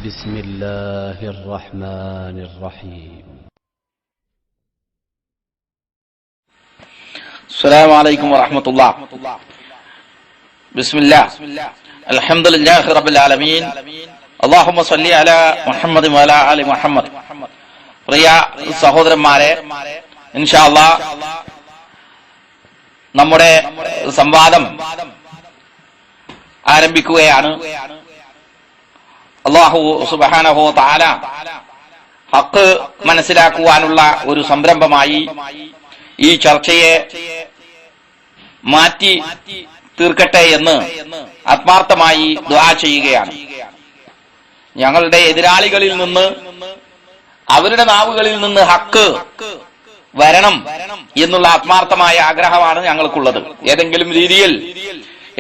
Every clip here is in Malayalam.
بسم الله الرحمن الرحيم. السلام عليكم ورحمة الله. بسم الله. الحمد لله رب العالمين. اللهم صل على محمد وعلى آل محمد. പ്രിയ സഹോദരന്മാരെ, ഇൻഷാ അല്ലാഹ് നമ്മുടെ സംവാദം ആരംഭിക്കുകയാണ്. അല്ലാഹു സുബ്ഹാനഹു വ തആല ഹഖ് മനസ്സിലാക്കുവാനുള്ള ഒരു സംരംഭമായി ഈ ചർച്ചയെ മാറ്റി തീർക്കട്ടെ എന്ന് ആത്മാർത്ഥമായി ദുആ ചെയ്യുകയാണ്. ഞങ്ങളുടെ എതിരാളികളിൽ നിന്ന്, അവരുടെ നാവുകളിൽ നിന്ന് ഹക്ക് വരണം എന്നുള്ള ആത്മാർത്ഥമായ ആഗ്രഹമാണ് ഞങ്ങൾക്കുള്ളത്. ഏതെങ്കിലും രീതിയിൽ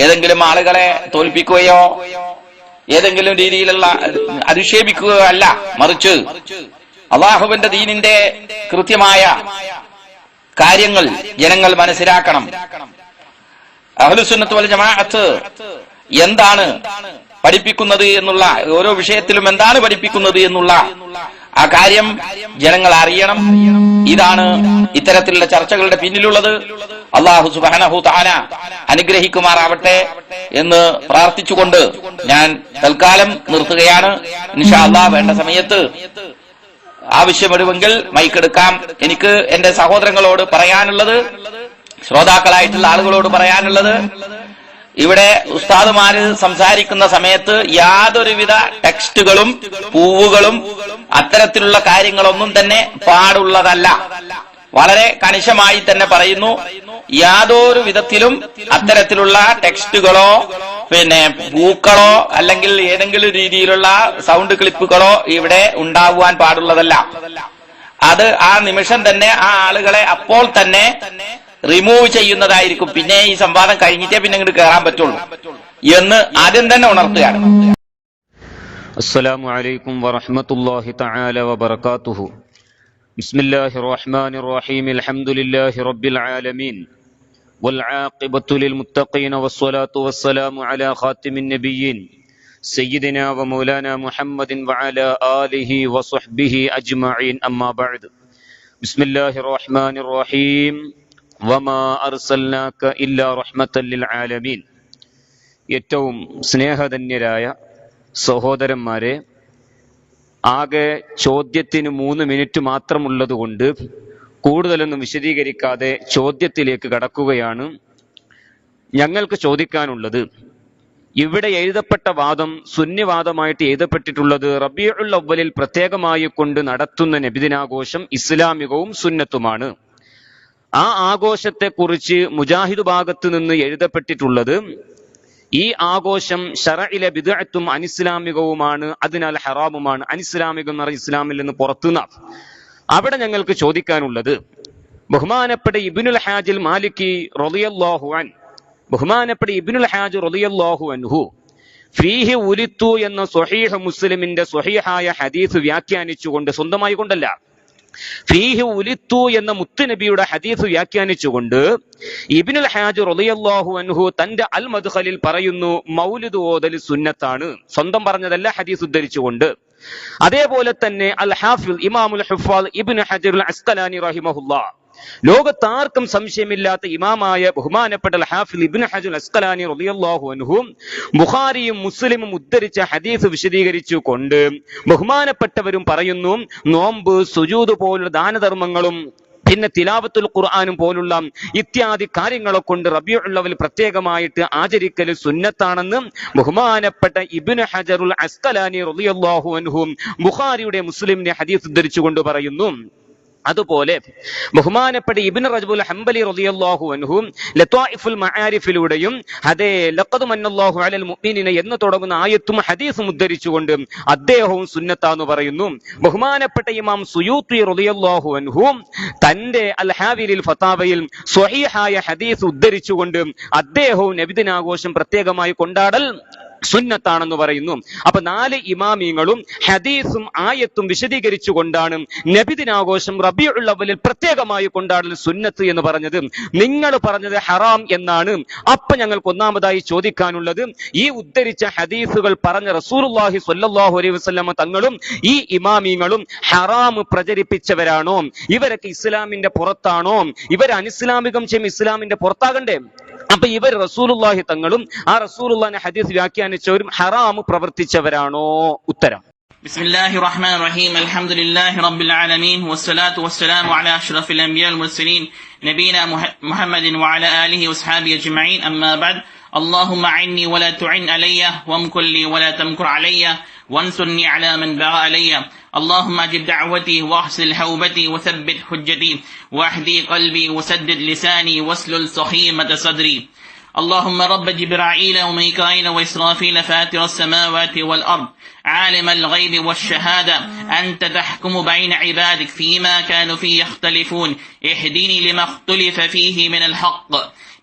ഏതെങ്കിലും ആളുകളെ തോൽപ്പിക്കുകയോ ഏതെങ്കിലും രീതിയിലുള്ള അധിക്ഷേപിക്കുകയോ അല്ല, മറിച്ച് അല്ലാഹുവിന്റെ ദീനിന്റെ കൃത്യമായ കാര്യങ്ങൾ ജനങ്ങൾ മനസ്സിലാക്കണം. അഹ്ലുസുന്നത്ത് വൽ ജമാഅത്ത് എന്താണ് പഠിപ്പിക്കുന്നത് എന്നുള്ള, ഓരോ വിഷയത്തിലും എന്താണ് പഠിപ്പിക്കുന്നത് എന്നുള്ള ആ കാര്യം ജനങ്ങൾ അറിയണം. ഇതാണ് ഇത്തരത്തിലുള്ള ചർച്ചകളുടെ പിന്നിലുള്ളത്. അല്ലാഹു സുബ്ഹാനഹു തആല അനുഗ്രഹിക്കുമാറാവട്ടെ എന്ന് പ്രാർത്ഥിച്ചുകൊണ്ട് ഞാൻ തൽക്കാലം നിർത്തുകയാണ്. ഇൻഷാ അല്ലാഹ് വേണ്ട സമയത്ത് ആവശ്യമെടുവെങ്കിൽ മൈക്കെടുക്കാം. എനിക്ക് എന്റെ സഹോദരങ്ങളോട് പറയാനുള്ളത്, ശ്രോതാക്കളായിട്ടുള്ള ആളുകളോട് പറയാനുള്ളത്, ഇവിടെ ഉസ്താദുമാര് സംസാരിക്കുന്ന സമയത്ത് യാതൊരുവിധ ടെക്സ്റ്റുകളും പൂവുകളും അത്തരത്തിലുള്ള കാര്യങ്ങളൊന്നും തന്നെ പാടുള്ളതല്ല. വളരെ കണിശമായി തന്നെ പറയുന്നു, യാതൊരു വിധത്തിലും അത്തരത്തിലുള്ള ടെക്സ്റ്റുകളോ പൂക്കളോ അല്ലെങ്കിൽ ഏതെങ്കിലും രീതിയിലുള്ള സൗണ്ട് ക്ലിപ്പുകളോ ഇവിടെ ഉണ്ടാകുവാൻ പാടുള്ളതല്ല. അത് ആ നിമിഷം തന്നെ ആ ആളുകളെ അപ്പോൾ തന്നെ റിമൂവ് ചെയ്യുന്നതായിരിക്കും. പിന്നെ ഈ സംവാദം കഴിഞ്ഞിട്ടേ പിന്നെ ഇങ്ങോട്ട് കയറാൻ പറ്റുള്ളൂ എന്ന് ആദ്യം തന്നെ ഉണർത്തുകയാണ്. അസ്സലാമു അലൈക്കും വറഹ്മത്തുള്ളാഹി തആല വബറകാതുഹു. ബിസ്മില്ലാഹിർ റഹ്മാനിർ റഹീം. അൽഹംദുലില്ലാഹി റബ്ബിൽ ആലമീൻ വൽ ആഖിബത്തു ലിൽ മുത്തഖീൻ വസ്സലാത്തു വസ്സലാമു അലാ ഖാതിമിൻ നബിയ്യീൻ സയ്യിദിനാ വ മൗലാനാ മുഹമ്മദിൻ വഅലാ ആലിഹി വസ്വഹ്ബിഹി അജ്മഈൻ. അമ്മാ ബഅദ്. ബിസ്മില്ലാഹിർ റഹ്മാനിർ റഹീം. വമാ അർസൽനാക ഇല്ലാ റഹ്മത്തൻ ലിൽ ആലമീൻ. ഏറ്റവും സ്നേഹധന്യരായ സഹോദരന്മാരെ, ആകെ ചോദ്യത്തിന് 3 മിനിറ്റ് മാത്രമുള്ളതുകൊണ്ട് കൂടുതലൊന്നും വിശദീകരിക്കാതെ ചോദ്യത്തിലേക്ക് കടക്കുകയാണ്. ഞങ്ങൾക്ക് ചോദിക്കാനുള്ളത്, ഇവിടെ എഴുതപ്പെട്ട വാദം സുന്നിവാദമായിട്ട് എഴുതപ്പെട്ടിട്ടുള്ളത് റബീഉൽ അവ്വലിൽ പ്രത്യേകമായി കൊണ്ട് നടത്തുന്ന നബിദിനാഘോഷം ഇസ്ലാമികവും സുന്നത്തുമാണ്. ആ ആഘോഷത്തെക്കുറിച്ച് മുജാഹിദ് ഭാഗത്ത് നിന്ന് എഴുതപ്പെട്ടിട്ടുള്ളത് ഈ ആഘോഷം ശറഇലെ ബിദ്അത്തും അനിസ്ലാമികവുമാണ്, അതിനാൽ ഹറാമുമാണ്. അനിസ്ലാമികം എന്ന് പറഞ്ഞാൽ ഇസ്ലാമിൽ നിന്ന് പുറത്തുനിന്ന്. അവിടെ ഞങ്ങൾക്ക് ചോദിക്കാനുള്ളത്, ബഹുമാനപ്പെട്ട ഇബ്നുൽ ഹാജിൽ മാലിക്കി റളിയല്ലാഹു അൻഹു, ബഹുമാനപ്പെട്ട ഇബ്നുൽ ഹാജ് റളിയല്ലാഹു അൻഹു ഫീഹി ഉലിത്തു എന്ന സ്വഹീഹ് മുസ്ലിമിന്റെ സ്വഹീഹായ ഹദീസ് വ്യാഖ്യാനിച്ചുകൊണ്ട്, സ്വന്തമായി കൊണ്ടല്ല, ഫീഹി ഉലിത്തു എന്ന മുത്തുനബിയുടെ ഹദീസ് വ്യാഖ്യാനിച്ചുകൊണ്ട് ഇബ്നുൽ ഹാജ് റളിയല്ലാഹു അൻഹു തന്റെ അൽ മദ്ഖലിൽ പറയുന്നു, മൗലിദ് ഓതൽ സുന്നത്താണ്. സ്വന്തം പറഞ്ഞതല്ല, ഹദീസ് ഉദ്ധരിച്ചുകൊണ്ട്. അതേപോലെ തന്നെ അൽ ഹാഫിൽ ഇമാമുൽ ഹുഫാദ് ഇബ്നു ഹജർ അൽ അസ്ഖലാനി റഹിമഹുല്ലാഹ്, ലോകത്താർക്കും സംശയമില്ലാത്ത ഇമാമായ ബഹുമാനപ്പെട്ട അൽ ഹാഫിൽ ഇബ്നു ഹജർ അസ്ഖലാനി റളിയല്ലാഹു അൻഹു ബുഖാരിയും മുസ്ലിമും ഉദ്ധരിച്ച ഹദീസ് വിശദീകരിച്ചുകൊണ്ട് ബഹുമാനപ്പെട്ടവരും പറയുന്നു, നോമ്പ്, സുജൂദ് പോലുള്ള ദാനധർമ്മങ്ങളും പിന്നെ തിലാവത്തുൽ ഖുർആനും പോലുള്ള ഇത്യാദി കാര്യങ്ങളെ കൊണ്ട് റബീഉൽ അവ്വൽ പ്രത്യേകമായിട്ട് ആചരിക്കൽ സുന്നത്താണെന്ന് ബഹുമാനപ്പെട്ട ഇബ്നു ഹജറുൽ അസ്ഖലാനി റളിയല്ലാഹു അൻഹു ബുഖാരിയുടെ മുസ്ലിമിന്റെ ഹദീസ് ഉദ്ധരിച്ചുകൊണ്ട് പറയുന്നു. അതുപോലെ ബഹുമാനപ്പെട്ട ഇബ്നു റജബുൽ ഹംബലി റളിയല്ലാഹു അൻഹു ലത്വായിഫുൽ മആരിഫിലൂടെയും അതേ ലഖദ് മന്നല്ലാഹു അലൽ മുഅ്മിനീന എന്ന് തുടങ്ങുന്ന ആയത്തും ഹദീസും ഉദ്ധരിച്ചുകൊണ്ട് അദ്ദേഹവും സുന്നത്താന്ന് പറയുന്നു. ബഹുമാനപ്പെട്ട ഇമാം സുയൂത്തി റളിയല്ലാഹു അൻഹു തന്റെ അൽ ഹാവിലിൽ ഫതാവയിൽ സ്വഹീഹായ ഹദീസ് ഉദ്ധരിച്ചുകൊണ്ട് അദ്ദേഹവും നബിദിനാഘോഷം പ്രത്യേകമായി കൊണ്ടാടൽ സുന്നത്താണെന്ന് പറയുന്നു. അപ്പൊ 4 ഇമാമിയങ്ങളും ഹദീസും ആയത്തും വിശദീകരിച്ചുകൊണ്ടാണ് നബിദിനാഘോഷം റബീഉൽ അവ്വലിൽ പ്രത്യേകമായി കൊണ്ടാടൽ സുന്നത്ത് എന്ന് പറഞ്ഞത്. നിങ്ങൾ പറഞ്ഞത് ഹറാം എന്നാണ്. അപ്പൊ ഞങ്ങൾക്ക് ഒന്നാമതായി ചോദിക്കാനുള്ളത്, ഈ ഉദ്ധരിച്ച ഹദീസുകൾ പറഞ്ഞ റസൂലുള്ളാഹി സ്വല്ലല്ലാഹു അലൈഹി വസല്ലം തങ്ങളും ഈ ഇമാമിയങ്ങളും ഹറാം പ്രചരിപ്പിച്ചവരാണോ? ഇവരൊക്കെ ഇസ്ലാമിന്റെ പുറത്താണോ? ഇവർ അനിസ്ലാമികം ചെയ്യും ഇസ്ലാമിന്റെ പുറത്താകണ്ടേ? അപ്പൊ ഇവർ റസൂലുള്ളാഹി തങ്ങളും ആ റസൂലുള്ളാഹിന്റെ ഹദീസ് വ്യാഖ്യാനിച്ചവരും ഹറാം പ്രവർത്തിച്ചവരാണോ? ഉത്തരം: ബിസ്മില്ലാഹിർ റഹ്മാനിർ റഹീം. അൽഹംദുലില്ലാഹി റബ്ബിൽ ആലമീൻ വസ്സലാത്തു വസ്സലാമു അലാ അഷ്റഫിൽ അൻബിയാൽ മുർസലീൻ നബീനാ മുഹമ്മദിൻ വഅലാ ആലിഹി വസ്ഹാബിഹി അജ്മഈൻ. അമ്മാ ബഅദ്. اللهم أعني ولا تعن علي وامكر لي ولا تمكر علي وانصرني على من بغى علي. اللهم أجب دعوتي واحسن حوبتي وثبت حجتي واهدي قلبي وسدد لساني واسلل سخيمة صدري. اللهم رب جبرائيل وميكائيل وإسرافيل فاتر السماوات والأرض عالم الغيب والشهادة أنت تحكم بين عبادك فيما كانوا فيه يختلفون اهدني لما اختلف فيه من الحق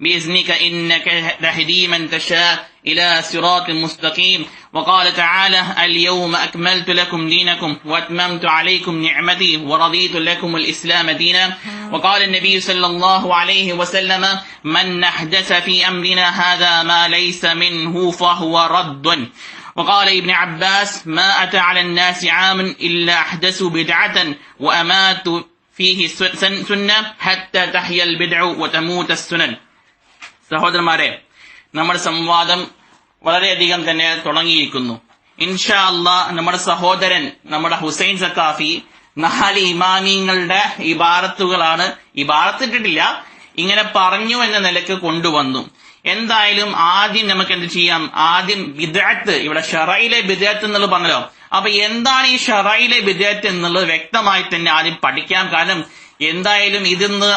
بإذنك إنك تهدي من تشاء إلى صراط مستقيم. وقال تعالى اليوم أكملت لكم دينكم وأتممت عليكم نعمتي ورضيت لكم الإسلام دينا. وقال النبي صلى الله عليه وسلم من أحدث في أمرنا هذا ما ليس منه فهو رد. وقال ابن عباس ما أتى على الناس عام إلا أحدثوا بدعة وأماتوا فيه سنة حتى تحيا البدع وتموت السنن. സഹോദരന്മാരെ, നമ്മുടെ സംവാദം വളരെയധികം തന്നെ തുടങ്ങിയിരിക്കുന്നു. ഇൻഷാ അല്ലാഹ് നമ്മുടെ സഹോദരൻ നമ്മുടെ ഹുസൈൻ സഖാഫി 4 ഇമാമിങ്ങളുടെ ഇബാറത്തുകളാണ്, ഇബാറത്തിട്ടിട്ടില്ല, ഇങ്ങനെ പറഞ്ഞു എന്ന നിലക്ക് കൊണ്ടുവന്നു. എന്തായാലും ആദ്യം നമുക്ക് എന്ത് ചെയ്യാം? ആദ്യം ബിദ്അത്ത്, ഇവിടെ ശറഇലെ ബിദ്അത്ത് എന്നുള്ളത് പറഞ്ഞല്ലോ. അപ്പൊ എന്താണ് ഈ ശറഇലെ ബിദ്അത്ത് എന്നുള്ളത് വ്യക്തമായി തന്നെ ആദ്യം പഠിക്കാം. കാരണം എന്തായാലും ഇതിന്ന്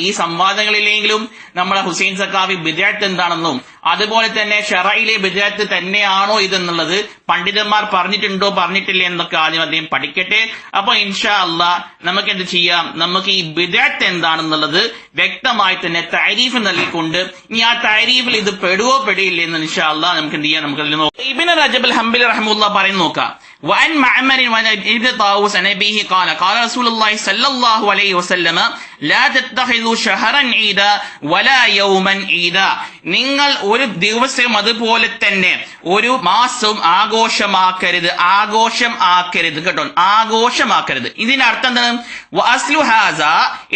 ഈ സംവാദങ്ങളിലെങ്കിലും നമ്മുടെ ഹുസൈൻ സഖാഫി ബിദ്അത്ത് എന്താണെന്നും അതുപോലെ തന്നെ ശറഇലെ ബിദ്അത്ത് തന്നെയാണോ ഇതെന്നുള്ളത് പണ്ഡിതന്മാർ പറഞ്ഞിട്ടുണ്ടോ പറഞ്ഞിട്ടില്ലേ എന്നൊക്കെ ആദ്യം അദ്ദേഹം പഠിക്കട്ടെ. അപ്പൊ ഇൻഷാ അല്ലാഹ് നമുക്ക് എന്ത് ചെയ്യാം? നമുക്ക് ഈ ബിദ്അത്ത് എന്താണെന്നുള്ളത് വ്യക്തമായി തന്നെ തഅരീഫ് നൽകിക്കൊണ്ട് ഇനി ആ തഅരീഫിൽ ഇത് പെടുവോ പെടിയില്ലേ എന്ന് ഇൻഷാ അല്ലാഹ് നമുക്ക് എന്ത് ചെയ്യാം? നമുക്ക് ഇബ്നു റജബ് അൽ ഹംബലി റഹിമഹുല്ലാഹ് പറയുന്നു നോക്കാം. وعن معمر وابن طاووس عن أبيه قال قال رسول الله صلى الله عليه وسلم لا تتخذوا شهرا عيدا ولا يوما عيدا. നിങ്ങൾ ഒരു ദിവസം അതുപോലെ തന്നെ ഒരു മാസം ആഘോഷമാക്കരുത്, ആഘോഷം ആക്കരുത് കേട്ടോ, ആഘോഷമാക്കരുത്. ഇതിന്റെ അർത്ഥം എന്താണ്? വഅസ്ലു ഹാസ,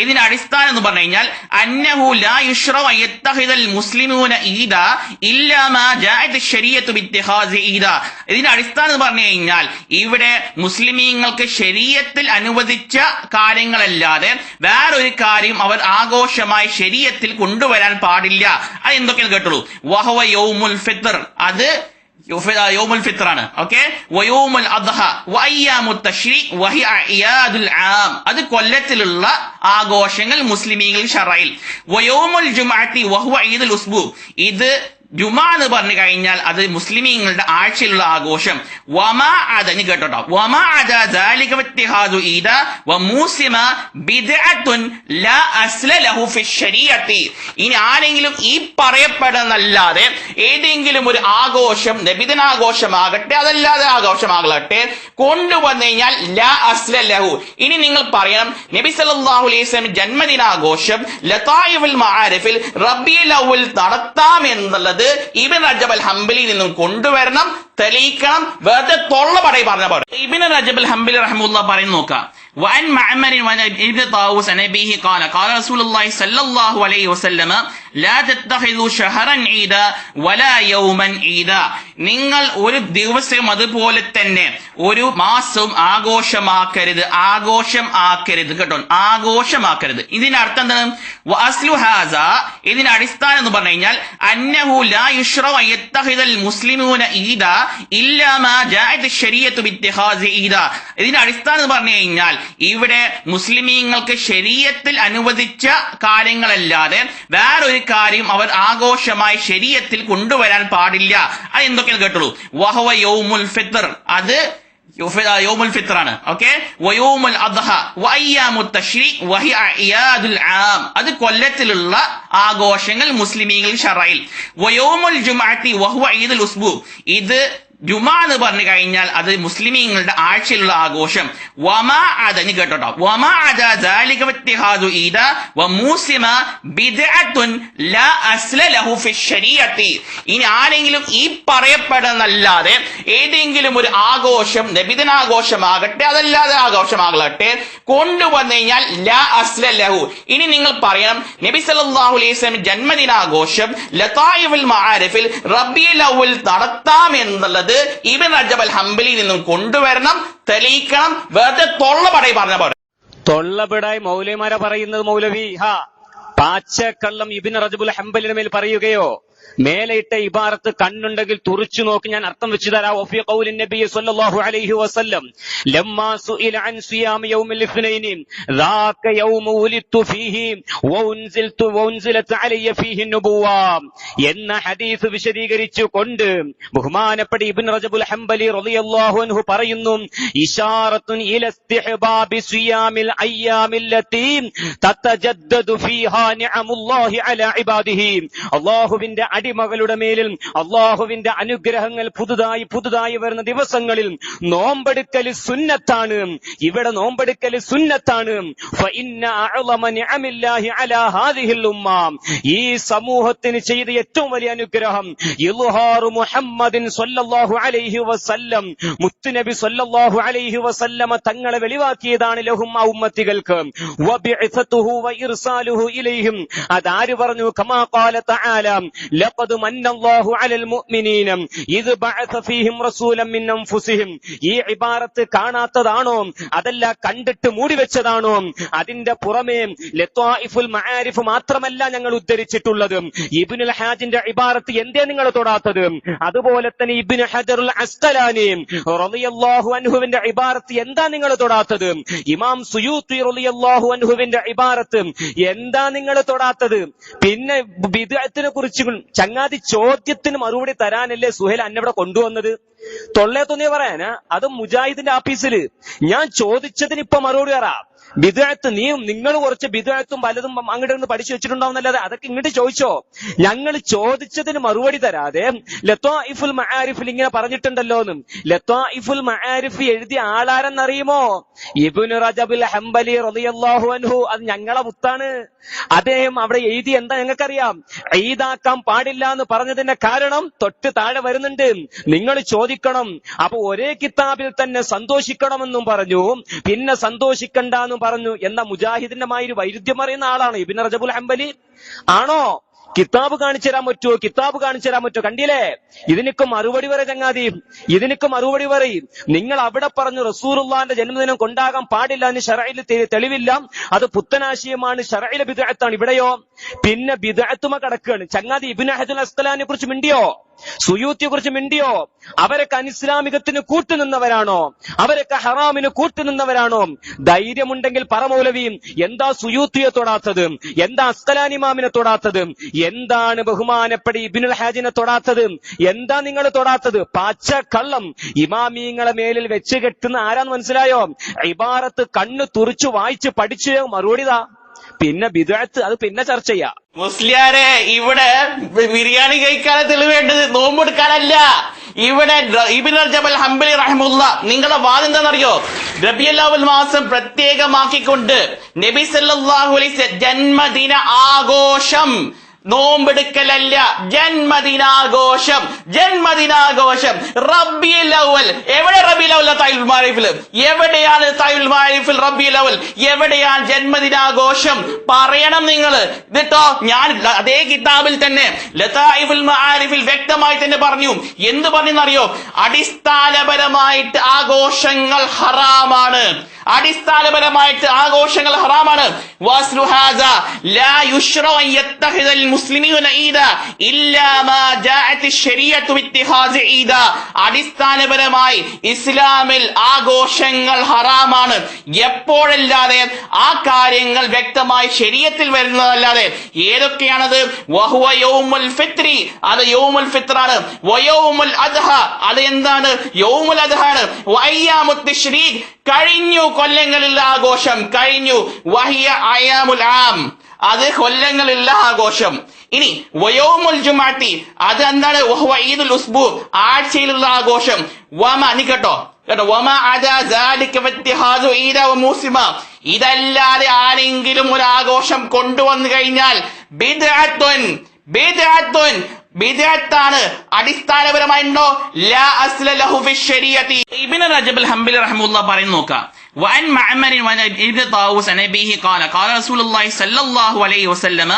ഇതിന്റെ അടിസ്ഥാനം എന്ന് പറഞ്ഞു കഴിഞ്ഞാൽ അന്നഹു ലാ യുശ്റഉ യത്തഖിദൽ മുസ്ലിമൂന ഈദാ ഇല്ലാ മാ ജാഅത് ശരീഅത്തു ബിത്തിഖാസി ഈദാ. ഇതിന്റെ അടിസ്ഥാനം എന്ന് പറഞ്ഞു കഴിഞ്ഞാൽ ഇവിടെ മുസ്ലിമീങ്ങൾക്ക് ശരീഅത്തിൽ അനുവദിച്ച കാര്യങ്ങളല്ലാതെ വേറൊരു കാര്യം അവർ ആഘോഷമായി ശരീഅത്തിൽ കൊണ്ടുവരാൻ പാടില്ല. അത് എന്തൊക്കെയാണ് കേട്ടുള്ളൂ? വഹവ യൗമുൽ ഫിത്ർ, അത് യൗമുൽ ഫിത്ർ ആണ്. ഓക്കെ. വയൗമുൽ അദ്ഹ വഅയ്യാമുത് തശ്രീഖ് വഹിയ അയാദുൽ ആം, അത് കൊല്ലത്തിലുള്ള ആഘോഷങ്ങൾ മുസ്ലിമീങ്ങൾ ശറഇൽ. വയൗമുൽ ജുമുഅത്തി വഹുവ ഈദുൽ ഉസ്ബു, ഇത് ജുമാ എന്ന് പറഞ്ഞു കഴിഞ്ഞാൽ അത് മുസ്ലിമീങ്ങളുടെ ആഴ്ചയിലുള്ള ആഘോഷം. വമാ അദ, നീ കേട്ടോ, വമാ അദ ദാലിക വത്തിഹാദു ഈദ വമൂസിമ ബിദ്അത്തുൻ ലാ അസ്ല ലഹു ഫി ശരീഅത്തി. ഇനി ആരെങ്കിലും ഈ പറയപ്പെടുന്നല്ലാതെ ഏതെങ്കിലും ഒരു ആഘോഷം, നബിദിനാഘോഷമാകട്ടെ അതല്ലാതെ ആഘോഷമാകട്ടെ, കൊണ്ടുവന്നു കഴിഞ്ഞാൽ ലാ അസ്ല ലഹു. ഇനി നിങ്ങൾ പറയണം നബി സല്ലല്ലാഹു അലൈഹി വസല്ലം ജന്മദിനാഘോഷം ലതായിഫുൽ മആരിഫിൽ റബീഉൽ അവ്വൽ നടത്താം എന്നുള്ളത് ഇബ്നു റജബ് അൽ ഹംബലി നിന്നും കൊണ്ടുവരണം, തെളിയിക്കണം. വെറുതെ തൊള്ള പറയി പറഞ്ഞ പോലെ. ഇബ്നു റജബ് അൽ ഹംബലി റഹിമഹുല്ലാഹ് പറയുന്നു നോക്കാം. وعن معمر وابن طاووس عن أبيه قال قال رسول الله صلى الله عليه وسلم لا تتخذوا شهرا عيدا ولا يوما عيدا. നിങ്ങൾ ഒരു ദിവസം അതുപോലെ തന്നെ ഒരു മാസം ആഘോഷമാക്കരുത്, ആഘോഷം ആക്കരുത് കേട്ടോ, ആഘോഷമാക്കരുത്. ഇതിന്റെ അർത്ഥം എന്താണ്? വഅസ്ലു ഹാസ, ഇതിന്റെ അടിസ്ഥാനം എന്ന് പറഞ്ഞു കഴിഞ്ഞാൽ അന്നഹു ലാ യുശ്റഉ യത്തഖിദൽ മുസ്ലിമൂന ഈദാ ഇല്ലാ മാ ജാഅത് ശരീഅത്തു ബിത്തിഖാസി ഈദാ. ഇതിന്റെ അടിസ്ഥാനം എന്ന് പറഞ്ഞു കഴിഞ്ഞാൽ ഇവിടെ മുസ്ലിമീങ്ങൾക്ക് ശരീഅത്തിൽ അനുവദിച്ച കാര്യങ്ങളല്ലാതെ വേറൊരു കാര്യം അവർ ആഘോഷമായി ശരീഅത്തിൽ കൊണ്ടുവരാൻ പാടില്ല. അത് എന്തൊക്കെയാണ് കേട്ടുള്ളൂ? വഹവ യൗമുൽ ഫിത്ർ, അത് യൗമുൽ ഫിത്റാണ്. ഓക്കെ, വയൗമുൽ അദ്ഹ വഅയ്യാമുത് തശ്രീഖ് വഹിയ അഇയാദുൽ ആം, അത് കൊല്ലത്തിലുള്ള ആഘോഷങ്ങൾ മുസ്ലിമീങ്ങൾ ശറയിൽ. വയൗമുൽ ജുമുഅത്തി വഹുവ ഈദുൽ ഉസ്ബു, ഇത് ജുമാ എന്ന് പറഞ്ഞു കഴിഞ്ഞാൽ അത് മുസ്ലിമീങ്ങളുടെ ആഴ്ചയിലുള്ള ആഘോഷം. വമാ അദ, ഇനി കേട്ടോട്ടോ, വമാ അദ ദാലിക വത്തിഹാദു ഈദ വമൂസിമ ബിദ്അത്തുൻ ലാ അസ്ല ലഹു ഫി ശരീഅത്തി. ഇനി ആരെങ്കിലും ഈ പറയപ്പെടുന്നല്ലാതെ ഏതെങ്കിലും ഒരു ആഘോഷം, നബിദിനാഘോഷമാകട്ടെ അതല്ലാതെ ആഘോഷമാകട്ടെ, കൊണ്ടുവന്നു കഴിഞ്ഞാൽ ലാ അസ്ല ലഹു. ഇനി നിങ്ങൾ പറയണം നബി സല്ലല്ലാഹു അലൈഹി വസല്ലം ജന്മദിനാഘോഷം ലതായിഫുൽ മആരിഫിൽ റബീഉൽ അവ്വൽ നടത്താം എന്നുള്ളത് ഇബ്നു റജബ് അൽ ഹംബലിയിൽ നിന്നും കൊണ്ടുവരണം, തെളിയിക്കണം. വെറുതെ തൊള്ളപടായി പറഞ്ഞ പോലെ. തൊള്ളപടായി മൗലവിമാരെ പറയുന്നത് മൗലവി പാച്ചക്കള്ളം ഇബ്നു റജബുൽ ഹംബലിന്റെ മേൽ പറയുകയോ? മേലയിട്ട ഇബാറത്ത് കണ്ണുണ്ടെങ്കിൽ തുറിച്ചു നോക്കി, ഞാൻ അർത്ഥം വെച്ചു തരാം. വഫീ ഖൗലി നബി സല്ലല്ലാഹു അലൈഹി വസല്ലം ലമ്മാ സുഇല അൻ സിയാം യൗമിൽ ഇത്നൈനി ദാക യൗമു ഉലിത്തു ഫീഹി വഉൻസിലത് അലയ്യ ഫീഹി നുബുവ എന്ന ഹദീസ് വിശദീകരിച്ചു കൊണ്ട് ബഹുമാനപ്പെട്ട ഇബ്നു റജബുൽ ഹംബലി റളിയല്ലാഹു അൻഹു പറയുന്നു, ഇശാറത്തുൻ ഇല ഇസ്തിഹ്ബാബി സിയാമിൽ അയ്യാമില്ലതി തതജദ്ദദു ഫീഹാ നിഅമുല്ലാഹി അലാ ഇബാദിഹി. അല്ലാഹുവിന്റെ അടിമകളുടെ മേലിൽ അള്ളാഹുവിന്റെ അനുഗ്രഹങ്ങൾ പുതുതായി വരുന്ന ദിവസങ്ങളിൽ നോമ്പെടുക്കൽ സുന്നത്താണ്. ഇവിടെ നോമ്പെടുക്കൽ സുന്നത്താണ്. ഫഇന്ന അഅ്ളമ നിഅമില്ലാഹി അലാ ഹാദിഹിൽ ഉമ്മ, ഈ സമൂഹത്തിന് ചെയ്ത ഏറ്റവും വലിയ അനുഗ്രഹം ഇൽഹാറു മുഹമ്മദിൻ സ്വല്ലല്ലാഹു അലൈഹി വസല്ലം, മുത്തുനബി സ്വല്ലല്ലാഹു അലൈഹി വസല്ലമ തങ്ങളെ വെളിവാക്കിയതാണ് ലഹും ആ ഉമ്മത്തികൾക്ക്. വബിഅസതുഹു വഇർസാലുഹു ഇലൈഹിം, അതാര് പറഞ്ഞു? കമാ ഖാല തആല ലഖദ് മന്നല്ലാഹു അലൽ മുഅ്മിനീന ഇദ് ബഅസ ഫീഹിം റസൂലൻ മിൻ അൻഫുസിഹിം. ഈ ഇബാറത്ത് കാണാത്തതാണോ? അതല്ല കണ്ടിട്ട് മൂടിവെച്ചതാണോ? അതിന്റെ പുറമെ ലത്വായിഫുൽ മആരിഫ് മാത്രമല്ല ഞങ്ങൾ ഉദ്ധരിച്ചിട്ടുള്ളത്. ഇബ്നുൽ ഹാജിന്റെ ഇബാറത്ത് എന്തേ നിങ്ങൾ തൊടാത്തത്? അതുപോലെ തന്നെ ഇബ്നു ഹജറുൽ അസ്ഖലാനി റളിയല്ലാഹു അൻഹുവിന്റെ ഇബാറത്ത് എന്താ നിങ്ങൾ തൊടാത്തത്? ഇമാം സുയൂത്തി റളിയല്ലാഹു അൻഹുവിന്റെ ഇബാറത്ത് എന്താ നിങ്ങൾ തൊടാത്തത്? പിന്നെ ബിദ്അത്തിനെ കുറിച്ച് ചങ്ങാതി ചോദ്യത്തിന് മറുപടി തരാനല്ലേ സുഹൈൽ അന്നവിടെ കൊണ്ടുവന്നത്? തൊള്ളേ തോന്നിയ പറയാനാ? അത് മുജാഹിദിന്റെ ആഫീസില് ഞാൻ ചോദിച്ചതിന് ഇപ്പൊ മറുപടി തരാം. ബിദ്അത്ത് നിങ്ങൾ കുറച്ച് ബിദ്അത്തും പലതും അങ്ങോട്ട് നിന്ന് പഠിച്ചു വെച്ചിട്ടുണ്ടാവുന്നല്ലാതെ അതൊക്കെ ഇങ്ങോട്ട് ചോദിച്ചോ. ഞങ്ങൾ ചോദിച്ചതിന് മറുപടി തരാതെ ലത്വായിഫുൽ മആരിഫിൽ ഇങ്ങനെ പറഞ്ഞിട്ടുണ്ടല്ലോ എന്നും. ലത്വായിഫുൽ മആരിഫ് എഴുതിയ ആളാരെന്നറിയുമോ? ഇബ്നു റജബുൽ ഹംബലി റളിയല്ലാഹു അൻഹു. അത് ഞങ്ങളെ മുത്താണ്. അദ്ദേഹം അവിടെ എഴുതി എന്താ ഞങ്ങൾക്കറിയാം. ഈദാക്കാൻ പാടില്ല എന്ന് പറഞ്ഞതിന്റെ കാരണം തൊട്ട് താഴെ വരുന്നുണ്ട്. നിങ്ങൾ ചോദിക്കണം. അപ്പൊ ഒരേ കിതാബിൽ തന്നെ സന്തോഷിക്കണമെന്നും പറഞ്ഞു, പിന്നെ സന്തോഷിക്കണ്ടെന്നും പറഞ്ഞു. എന്ന മുജാഹിദിന്റെ ഒരു വൈരുദ്ധ്യം അറിയുന്ന ആളാണ് ഇബ്നു റജബുൽ ഹംബലി. ആണോ? കിതാബ് കാണിച്ചു തരാൻ പറ്റുമോ? കിതാബ് കാണിച്ചു തരാൻ പറ്റുമോ? കണ്ടില്ലേ? ഇതിനൊക്കെ മറുപടി പറ ചങ്ങാതി, ഇതിനൊക്കെ മറുപടി പറയും. നിങ്ങൾ അവിടെ പറഞ്ഞു റസൂലുള്ളാഹിന്റെ ജന്മദിനം കൊണ്ടാകാൻ പാടില്ല എന്ന് ശറഈൽ തെളിവില്ല, അത് പുത്തനാശയമാണ്, ശറഈലെ ബിദ്അത്താണ്. ഇവിടെയോ പിന്നെ ബിദ്അത്തുമ കടക്കുകയാണ് ചങ്ങാതി. ഇബ്നു ഹജറുൽ അസ്ഖലാനിയെ കുറിച്ച് മിണ്ടിയോ? സുയൂത്തിയെ കുറിച്ച് മിണ്ടിയോ? അവരൊക്കെ അനിസ്ലാമികത്തിന് കൂട്ടുനിന്നവരാണോ? അവരൊക്കെ ഹറാമിന് കൂട്ടുനിന്നവരാണോ? ധൈര്യമുണ്ടെങ്കിൽ പറ മൗലവി, എന്താ സുയൂത്തിയെ തൊടാത്തത്? എന്താ അസ്ഖലാനി ഇമാമിനെ തൊടാത്തത്? എന്താണ് ബഹുമാനപ്പെട്ട ഇബ്നുൽ ഹാജിനെ തൊടാത്തത്? എന്താ നിങ്ങൾ തൊടാത്തത്? പാച്ച കള്ളം ഇമാമിങ്ങളെ മേലിൽ വെച്ച് കെട്ടുന്ന ആരാന്ന് മനസ്സിലായോ? ഇബാറത്ത് കണ്ണു തുറിച്ചു വായിച്ച് പഠിച്ചു മറുപടിതാ. പിന്നെ ബിദ്അത്ത് അത് പിന്നെ ചർച്ച ചെയ്യാം. മുസ്ലിയാരെ, ഇവിടെ ബിരിയാണി കഴിക്കാതെ തെളിവേണ്ടത് നോമ്പെടുക്കാനല്ല. ഇവിടെ ഇബ്നു റജബ് അൽ ഹംബലി റഹിമഹുല്ലാ നിങ്ങളുടെ വാദം എന്താണെന്നറിയോ? റബീഉൽ അവ്വൽ മാസം പ്രത്യേകമാക്കിക്കൊണ്ട് നബി സല്ലല്ലാഹു അലൈഹി വസല്ലം ജന്മദിന ആഘോഷം, നോമ്പെടുക്കലല്ല, ജന്മദിനാഘോഷം. റബീഉൽ അവ്വൽ എവിടെ? റബീഉൽ അവ്വൽ തായുൽ മാരിഫിൽ എവിടെയാണ്? തായുൽ മാരിഫിൽ റബീഉൽ അവ്വൽ എവിടെയാണ് ജന്മദിനാഘോഷം? പറയണം നിങ്ങൾ. എന്നിട്ടോ ഞാൻ അതേ കിതാബിൽ തന്നെ ലതായിഫുൽ മആരിഫിൽ വ്യക്തമായി തന്നെ പറഞ്ഞു. എന്ത് പറഞ്ഞെന്നറിയോ? അടിസ്ഥാനപരമായിട്ട് ആഘോഷങ്ങൾ ഹറാമാണ്. അടിസ്ഥാനപരമായിട്ട് ആഘോഷങ്ങൾ ഹറാമാണ്. വസ്ലു ഹാദാ ലാ യുശ്റഉ അൻ യത്തഖിദൽ മുസ്ലിമൂന ഈദ ഇല്ലാ മാ ജാഅത്തി ശരീഅത്തു ബിത്തിഖാസി ഈദ. അടിസ്ഥാനപരമായി ഇസ്ലാമിൽ ആഘോഷങ്ങൾ ഹറാമാണ് എപ്പോഴല്ലാതെ ആ കാര്യങ്ങൾ വ്യക്തമായി ശരീഅത്തിൽ വരുന്നതല്ലാതെ. ഏതൊക്കെയാണത്? വഹുവ യൗമുൽ ഫിത്രി, അത് യൗമുൽ ഫിത്റാണ്. വയൗമുൽ അദ്ഹ, അത് എന്താണ്? യൗമുൽ അദ്ഹാണ്. വഅയ്യാമുത് തശ്രീഖ്, കഴിഞ്ഞു കൊല്ലങ്ങളിലുള്ള ആഘോഷം കഴിഞ്ഞു. വഹിയ അയ്യാമുൽ ആം, അത് കൊല്ലങ്ങളിലുള്ള ആഘോഷം. ഇനി വയൗമുൽ ജുമുഅത്തി, അത് എന്താണ്? വഹുവ ഈദുൽ ഉസ്ബു, ആഴ്ചയിലുള്ള ആഘോഷം. വമ, നീ കേട്ടോ വമ അദാ ദാലിക വത്തിഹാദു ഈദ വമൂസിമ, ഇതല്ലാതെ ആരെങ്കിലും ഒരു ആഘോഷം കൊണ്ടുവന്നു കഴിഞ്ഞാൽ ബിദ്അത്തുൻ, ബിദ്അത്തുൻ, ബിദ്അത്താണ്. അടിസ്ഥാനപരമായിട്ടോ ലാ അസ്ല ലഹു ഫി ശരീഅത്തി. ഇബ്നു റജബ് അൽ ഹംബലി റഹിമഹുല്ലാഹ് പറയുന്നു നോക്കാം. وعن معمر وابن طاووس عن أبيه قال قال رسول الله صلى الله عليه وسلم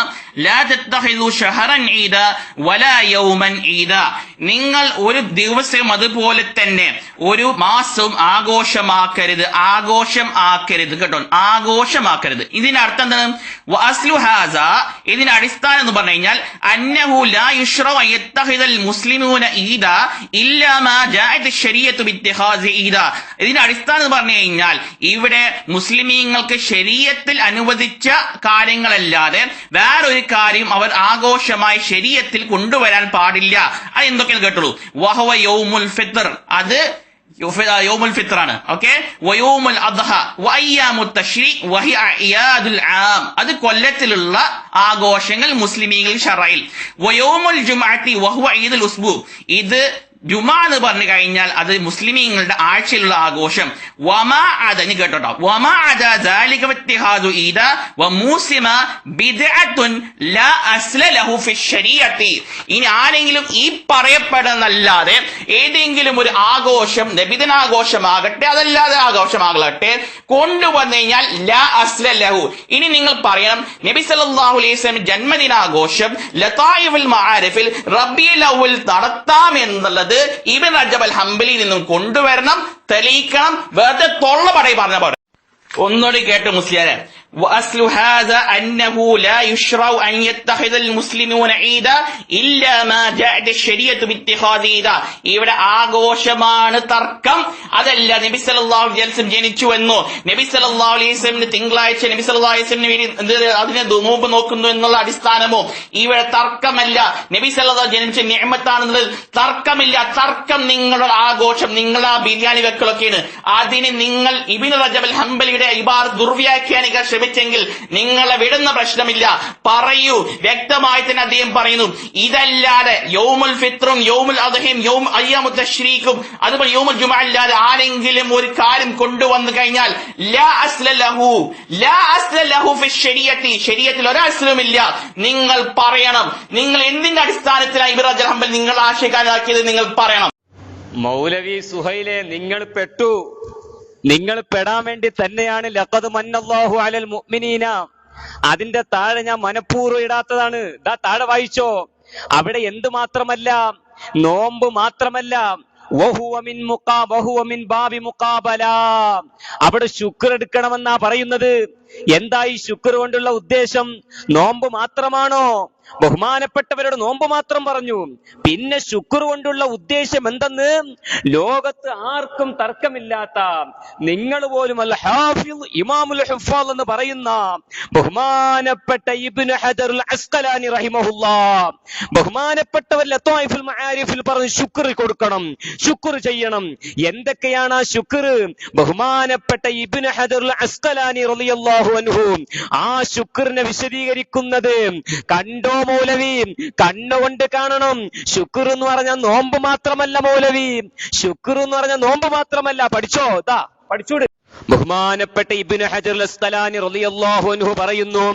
لا تتخذوا شهرا عيدا ولا يوما عيدا. നിങ്ങൾ ഒരു ദിവസം അതുപോലെ തന്നെ ഒരു മാസവും ആഘോഷമാക്കരുത്, ആഘോഷം ആക്കരുത് കേട്ടോ, ആഘോഷമാക്കരുത്. ഇതിന്റെ അർത്ഥം എന്താണ്? വഅസ്ലു ഹാദാ, ഇതിന്റെ അടിസ്ഥാനം എന്ന് പറഞ്ഞു കഴിഞ്ഞാൽ അന്നഹു ലാ യുശ്റഉ അൻ യത്തഖിദൽ മുസ്ലിമൂന ഈദ ഇല്ലാ മാ ജാഅത്ത് ശരീഅത്തു ബിത്തിഖാസി ഈദ. ഇതിന്റെ അടിസ്ഥാനം എന്ന് പറഞ്ഞു കഴിഞ്ഞാൽ ഇവിടെ മുസ്ലിമീങ്ങൾക്ക് ശരീഅത്തിൽ അനുവദിച്ച കാര്യങ്ങളല്ലാതെ വേറൊരു കാര്യം അവർ ആഘോഷമായി ശരീഅത്തിൽ കൊണ്ടുവരാൻ പാടില്ല. അത് എന്തൊക്കെയാണ് കേട്ടുള്ളൂ? വഹവ യൗമുൽ ഫിത്ർ, അത് യൗമുൽ ഫിത്റാണ്. ഓക്കെ. വയൗമുൽ അദ്ഹ വഅയ്യാമുത് തശ്രീഖ് വഹിയ അയ്യാദുൽ ആം, അത് കൊല്ലത്തിലുള്ള ആഘോഷങ്ങൾ മുസ്ലിമീങ്ങൾ ശറയിൽ. വയൗമുൽ ജുമുഅത്തി വഹുവ ഈദുൽ ഉസ്ബു, ഇത് ജുമാ എന്ന് പറഞ്ഞു കഴിഞ്ഞാൽ അത് മുസ്ലിമീങ്ങളുടെ ആഴ്ചയിലുള്ള ആഘോഷം. വമാ അദ, നീ കേട്ടോ, വമാ അദ ദാലിക വത്തിഹാദു ഈദ വമൂസിമ ബിദ്അത്തുൻ ലാ അസ്ല ലഹു ഫി ശരീഅത്തി. ഇനി ആരെങ്കിലും ഈ പറയപ്പെടുന്നല്ലാതെ ഏതെങ്കിലും ഒരു ആഘോഷം, നബിദിനാഘോഷമാകട്ടെ അതല്ലാതെ ആഘോഷമാകട്ടെ, കൊണ്ടുവന്നു കഴിഞ്ഞാൽ ലാ അസ്ല ലഹു. ഇനി നിങ്ങൾ പറയണം നബി സല്ലല്ലാഹു അലൈഹി വസല്ലം ജന്മദിനാഘോഷം ലതായിഫുൽ മആരിഫിൽ റബീഉൽ അവ്വൽ നടത്താം എന്നുള്ളത് ഇബ്നു റജബ് അൽ ഹംബലി നിന്നും കൊണ്ടുവരണം, തെളിയിക്കണം. വെറുതെ തൊള്ള പറയി പറഞ്ഞ പോലെ. ഒന്നുകൂടി കേട്ട് മുസ്ലിയാരെ. وأصل هذا أنه لا يشرع أن يتخذ المسلمون عيدا إلا ما جاءت الشريعة باتخاذ عيدا. ഇവിടെ ആഘോഷമാണ് തർക്കം, അതല്ല നബി സല്ലല്ലാഹു അലൈഹി വസല്ലം ജനിച്ചു എന്നോ നബി സല്ലല്ലാഹു അലൈഹി വസല്ലം തിങ്കളാഴ്ച നബി സല്ലല്ലാഹു അലൈഹി വസല്ലം അതിനെ നോമ്പ് നോക്കുന്നു എന്നുള്ള അടിസ്ഥാനമോ ഇവിടെ തർക്കമല്ല. നബി സല്ലല്ലാഹു ജനിച്ച നിഅമത്താണെന്നുള്ളത് തർക്കമില്ല. തർക്കം നിങ്ങളുടെ ആഘോഷം, നിങ്ങൾ ആ ബിരിയാണി വെക്കലൊക്കെയാണ്. അതിന് നിങ്ങൾ ഇബ്നു റജബ് അൽ ഹംബലിയുടെ ഇബാറത്ത് ദുർവ്യാഖ്യാനിക്കാൻ ശ്രമിച്ചെങ്കിൽ നിങ്ങളെ വിടുന്ന പ്രശ്നമില്ല. പറയൂ, വ്യക്തമായി തന്നെ അദ്ദേഹം പറയുന്നു, ഇതല്ലാതെ യൗമുൽ ഫിത്റും യൗമുൽ അദ്ഹയും അയ്യാമുത് തശ്രീഖും അതുപോലെ യൗമുൽ ജുമുഅ അല്ലാതെ ആരെങ്കിലും ഒരു കാര്യം കൊണ്ടുവന്നു കഴിഞ്ഞാൽ ലാ അസ്ല ലഹു, ലാ അസ്ല ലഹു ഫി ശരീഅത്തി, ശരീഅത്തിൽ ഒരു അസ്ലുമില്ല. നിങ്ങൾ പറയണം. നിങ്ങൾ എന്തിന്റെ അടിസ്ഥാനത്തിലാണ് ഇബ്നു റജബ് ഹംബൽ നിങ്ങൾ ആശയക്കാരാക്കിയത് നിങ്ങൾ പറയണം. മൗലവി സുഹൈലെ, നിങ്ങൾ പെട്ടു. നിങ്ങൾ പെടാൻ വേണ്ടി തന്നെയാണ് ലഖദ് മന്നല്ലാഹു അലൽ മുഅ്മിനീന. അതിന്റെ താഴെ ഞാൻ മനഃപൂർവ്വം ഇടാത്തതാണ്. ദാ താഴെ വായിച്ചോ. അവിടെ എന്ത് മാത്രമല്ല, നോമ്പ് മാത്രമല്ല, വഹുവ മിൻ ബാബി മുഖാബല, അവിടെ ശുക്ർ എടുക്കണമെന്നാ പറയുന്നത്. എന്താ ഈ ശുക്ർ കൊണ്ടുള്ള ഉദ്ദേശം? നോമ്പ് മാത്രമാണോ? ബഹുമാനപ്പെട്ടവരുടെ നോമ്പ് മാത്രം പറഞ്ഞു. പിന്നെ ശുക്ർ കൊണ്ടുള്ള ഉദ്ദേശം എന്തെന്ന് ലോകത്ത് ആർക്കും തർക്കമില്ലാത്ത, നിങ്ങൾ പോലും അൽ ഹാഫിദ് ഇമാമുൽ ഹുഫാദ് എന്ന് പറയുന്ന ബഹുമാനപ്പെട്ട ഇബ്നു ഹജർ അൽ അസ്ഖലാനി റഹിമഹുല്ലാഹ്, ബഹുമാനപ്പെട്ടവർ ലതായിഫുൽ മആരിഫിൽ പറഞ്ഞു ശുക്ർ കൊടുക്കണം, ശുക്ർ ചെയ്യണം. എന്തൊക്കെയാണ് ആ ശുക്ർ? ബഹുമാനപ്പെട്ട ഇബ്നു ഹജർ അൽ അസ്ഖലാനി റളിയല്ലാഹു അൻഹു ആ ശുക്റിനെ വിശദീകരിക്കുന്നത് കണ്ടോ മൗലവി? കണ്ണുകൊണ്ട് കാണണം. ശുക്ർ എന്ന് പറഞ്ഞാൽ നോമ്പ് മാത്രമല്ല മൗലവി, ശുക്ർ എന്ന് പറഞ്ഞാൽ നോമ്പ് മാത്രമല്ല. പഠിച്ചോ, ദാ പഠിച്ചൂട്. ബഹുമാനപ്പെട്ട ഇബ്നു ഹജർ അൽ അസ്ഖലാനി റളിയല്ലാഹു അൻഹു പറയുന്നു,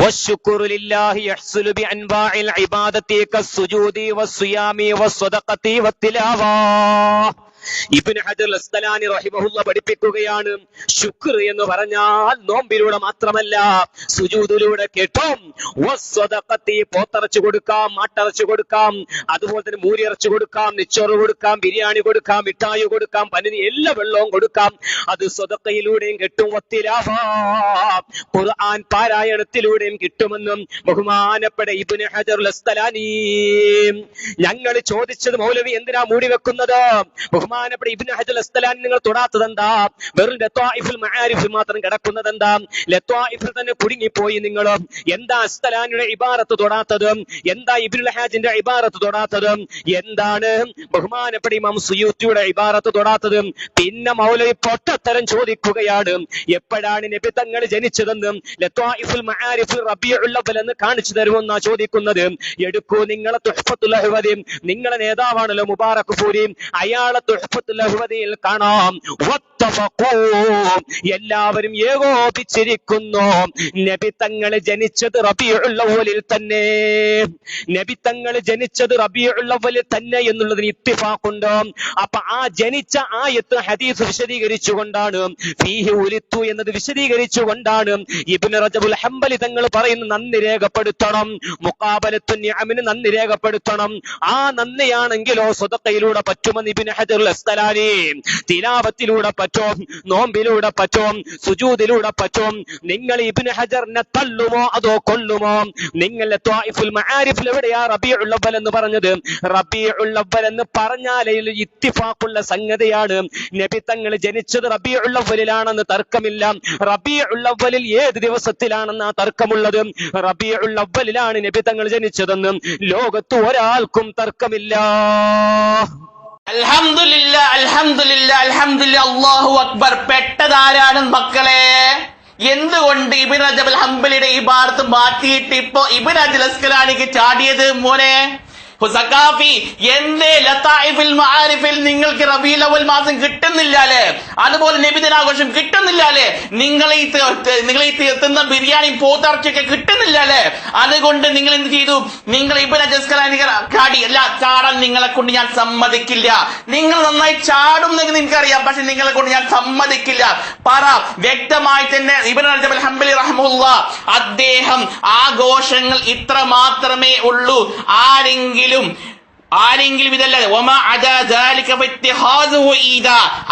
വശുക്റു ലില്ലാഹി യഹ്സുലു ബി അൻവാഇൽ ഇബാദത്തി കസ്സുജൂദി വസ്സിയാമി വസ്സദഖത്തി വത്തിലാവ. ഇബ്നു ഹജർ അസ്ഖലാനി റഹിമഹുല്ലാഹ് പഠിപ്പിക്കുകയാണ്, ശുക്ർ എന്ന് പറഞ്ഞാൽ നോമ്പിലൂടെ മാത്രമല്ല സുജൂദിലൂടെ കേട്ടും വസ്സദഖത്തി, പോത്തിറച്ചു കൊടുക്കാം, മാട്ടിറച്ചു കൊടുക്കാം, അതുപോലെ തന്നെ മൂരിയിറച്ചു കൊടുക്കാം, നെച്ചോറ് കൊടുക്കാം, ബിരിയാണി കൊടുക്കാം, മിഠായി കൊടുക്കാം, പനിനി എല്ലാ വെള്ളവും കൊടുക്കാം. അത് സ്വതക്കയിലൂടെയും കിട്ടും. ഖുർആൻ പാരായണത്തിലൂടെയും കിട്ടുമെന്നും ബഹുമാനപ്പെട്ട ഇബ്നു ഹജർ അസ്ഖലാനി. ഞങ്ങൾ ചോദിച്ചത് മൗലവി എന്തിനാ മൂടി വെക്കുന്നത്? ബഹുമാനപ്പെട്ട ഇബ്നു ഹജർ അസ്ഖലാനി നിങ്ങൾ തൊടാത്തത് എന്താ? വെറും ലത്വായിഫുൽ മആരിഫിൽ മാത്രം കിടക്കുന്നത് എന്താ? ലത്വായിഫിൽ തന്നെ കുടുങ്ങിപ്പോയി നിങ്ങൾ. എന്താ അസ്ഖലാനിയുടെ ഇബാറത്ത് തൊടാത്തത്? എന്താ ഇബ്നുൽ ഹാജിന്റെ ഇബാറത്ത് തൊടാത്തത്? എന്താണ് ബഹുമാനപ്പെട്ട ഇമാം സുയൂത്തിയുടെ ഇബാറത്ത് തൊടാത്തത്? പിന്നെ മൗലവി പൊട്ടത്തരം ചോദിക്കുകയാണ്, എപ്പോഴാണ് നബി തങ്ങൾ ജനിച്ചതെന്ന് ലത്വായിഫുൽ മആരിഫിൽ റബീഉൽ അവ്വൽ എന്ന് കാണിച്ചു തരുമെന്നാ ചോദിക്കുന്നത്. എടുക്കൂ നിങ്ങളെ തുഹ്ഫത്തുൽ അഹ്വദി, നിങ്ങളെ നേതാവാണല്ലോ മുബാറക് ഫൂരി, അയാളെ തുഹ്ഫത്തുൽ അഹ്വദിയിൽ കാണാം, എല്ലാവരും ഏകോപിച്ചിരിക്കുന്നു, നബി തങ്ങൾ ജനിച്ചത് റബീഉൽ അവ്വലിൽ തന്നെ, നബി തങ്ങൾ ജനിച്ചത് റബീഉൽ അവ്വലിൽ തന്നെ എന്നുള്ളതിന് ഇത്തിഫാഖുണ്ട്. അപ്പൊ ആ ജനിച്ച ആയത്ത് ഹദീസ് വിശദീകരിച്ചുകൊണ്ടാണ്, ഫീഹി ഉലിത്തു എന്നത് വിശദീകരിച്ചുകൊണ്ടാണ് ഇബ്നു റജബുൽ ഹംബലി തങ്ങൾ പറയുന്നു നന്ദി രേഖപ്പെടുത്തണം, മുഖാബലത്തു നിഅമിന് നന്ദി രേഖപ്പെടുത്തണം. ആ നന്ദിയാണെങ്കിലോ സ്വതക്കയിലൂടെ പറ്റുമെന്ന് ഇബ്നു ഹജർ അസ്ഖലാനി. തിലാവത്തിലൂടെ പറ്റും, നോമ്പിലൂടെ പറ്റും, സുജൂദിലൂടെ പറ്റും. നിങ്ങൾ ഇബ്നു ഹജറിനെ തള്ളുമോ അതോ കൊള്ളുമോ? നിങ്ങൾ ത്വായിഫുൽ മആരിഫിൽ എവിടെയാ റബീഉൽ അവ്വൽ എന്ന് പറഞ്ഞത്? റബീഉൽ അവ്വൽ എന്ന് പറഞ്ഞാലേ ഇത്തിഫാഖുള്ള സംഗതിയാണ്. നബി തങ്ങൾ ജനിച്ചത് റബീഉൽ അവ്വലിലാണെന്ന് തർക്കമില്ല. റബീഉൽ അവ്വലിൽ ഏത് ദിവസത്തിലാണെന്ന് ആ തർക്കമുള്ളത്. റബീഉൽ അവ്വലിലാണ് നബി തങ്ങൾ ജനിച്ചതെന്ന് ലോകത്ത് ഒരാൾക്കും തർക്കമില്ല. അൽഹംദുലില്ലാ, അൽഹംദുലില്ലാ, അൽഹംദുലില്ലാ, അല്ലാഹു അക്ബർ. പെട്ടതാരാണ് മക്കളെ? എന്തുകൊണ്ട് ഇബ്നു റജബ് അൽ ഹംബലിയുടെ ഈ ഭാഗത്ത് മാറ്റിയിട്ട് ഇപ്പൊ ഇബ്നു ഹജർ അസ്ഖലാനിക്ക് ചാടിയത്? മോനെ സഖാഫി, എന്റെ ലതായിഫുൽ മആരിഫിൽ നിങ്ങൾക്ക് റബീഉൽ അവ്വൽ മാസം കിട്ടുന്നില്ലാലേ, അതുപോലെ നബിദിനാഘോഷം കിട്ടുന്നില്ലാലേ, നിങ്ങൾ ഈ തിന്ന ബിരിയാണി പോത്തിറച്ചിയൊക്കെ കിട്ടുന്നില്ലാലേ, അതുകൊണ്ട് നിങ്ങൾ എന്ത് ചെയ്തു? നിങ്ങൾ ഇബ്നു ഹജർ അസ്ഖലാനി ചാടി. അല്ല, ചാടാൻ നിങ്ങളെ കൊണ്ട് ഞാൻ സമ്മതിക്കില്ല. നിങ്ങൾ നന്നായി ചാടുന്നെങ്കിൽ നിനക്കറിയാം, പക്ഷെ നിങ്ങളെ കൊണ്ട് ഞാൻ സമ്മതിക്കില്ല. പറ വ്യക്തമായി തന്നെ. ഇബ്നു റജബ് അൽ ഹംബലി റഹ്മഹുല്ലാഹ് അദ്ദേഹം ആഘോഷങ്ങൾ ഇത്ര മാത്രമേ ഉള്ളൂ, ആരെങ്കിലും ഇതല്ലാതെ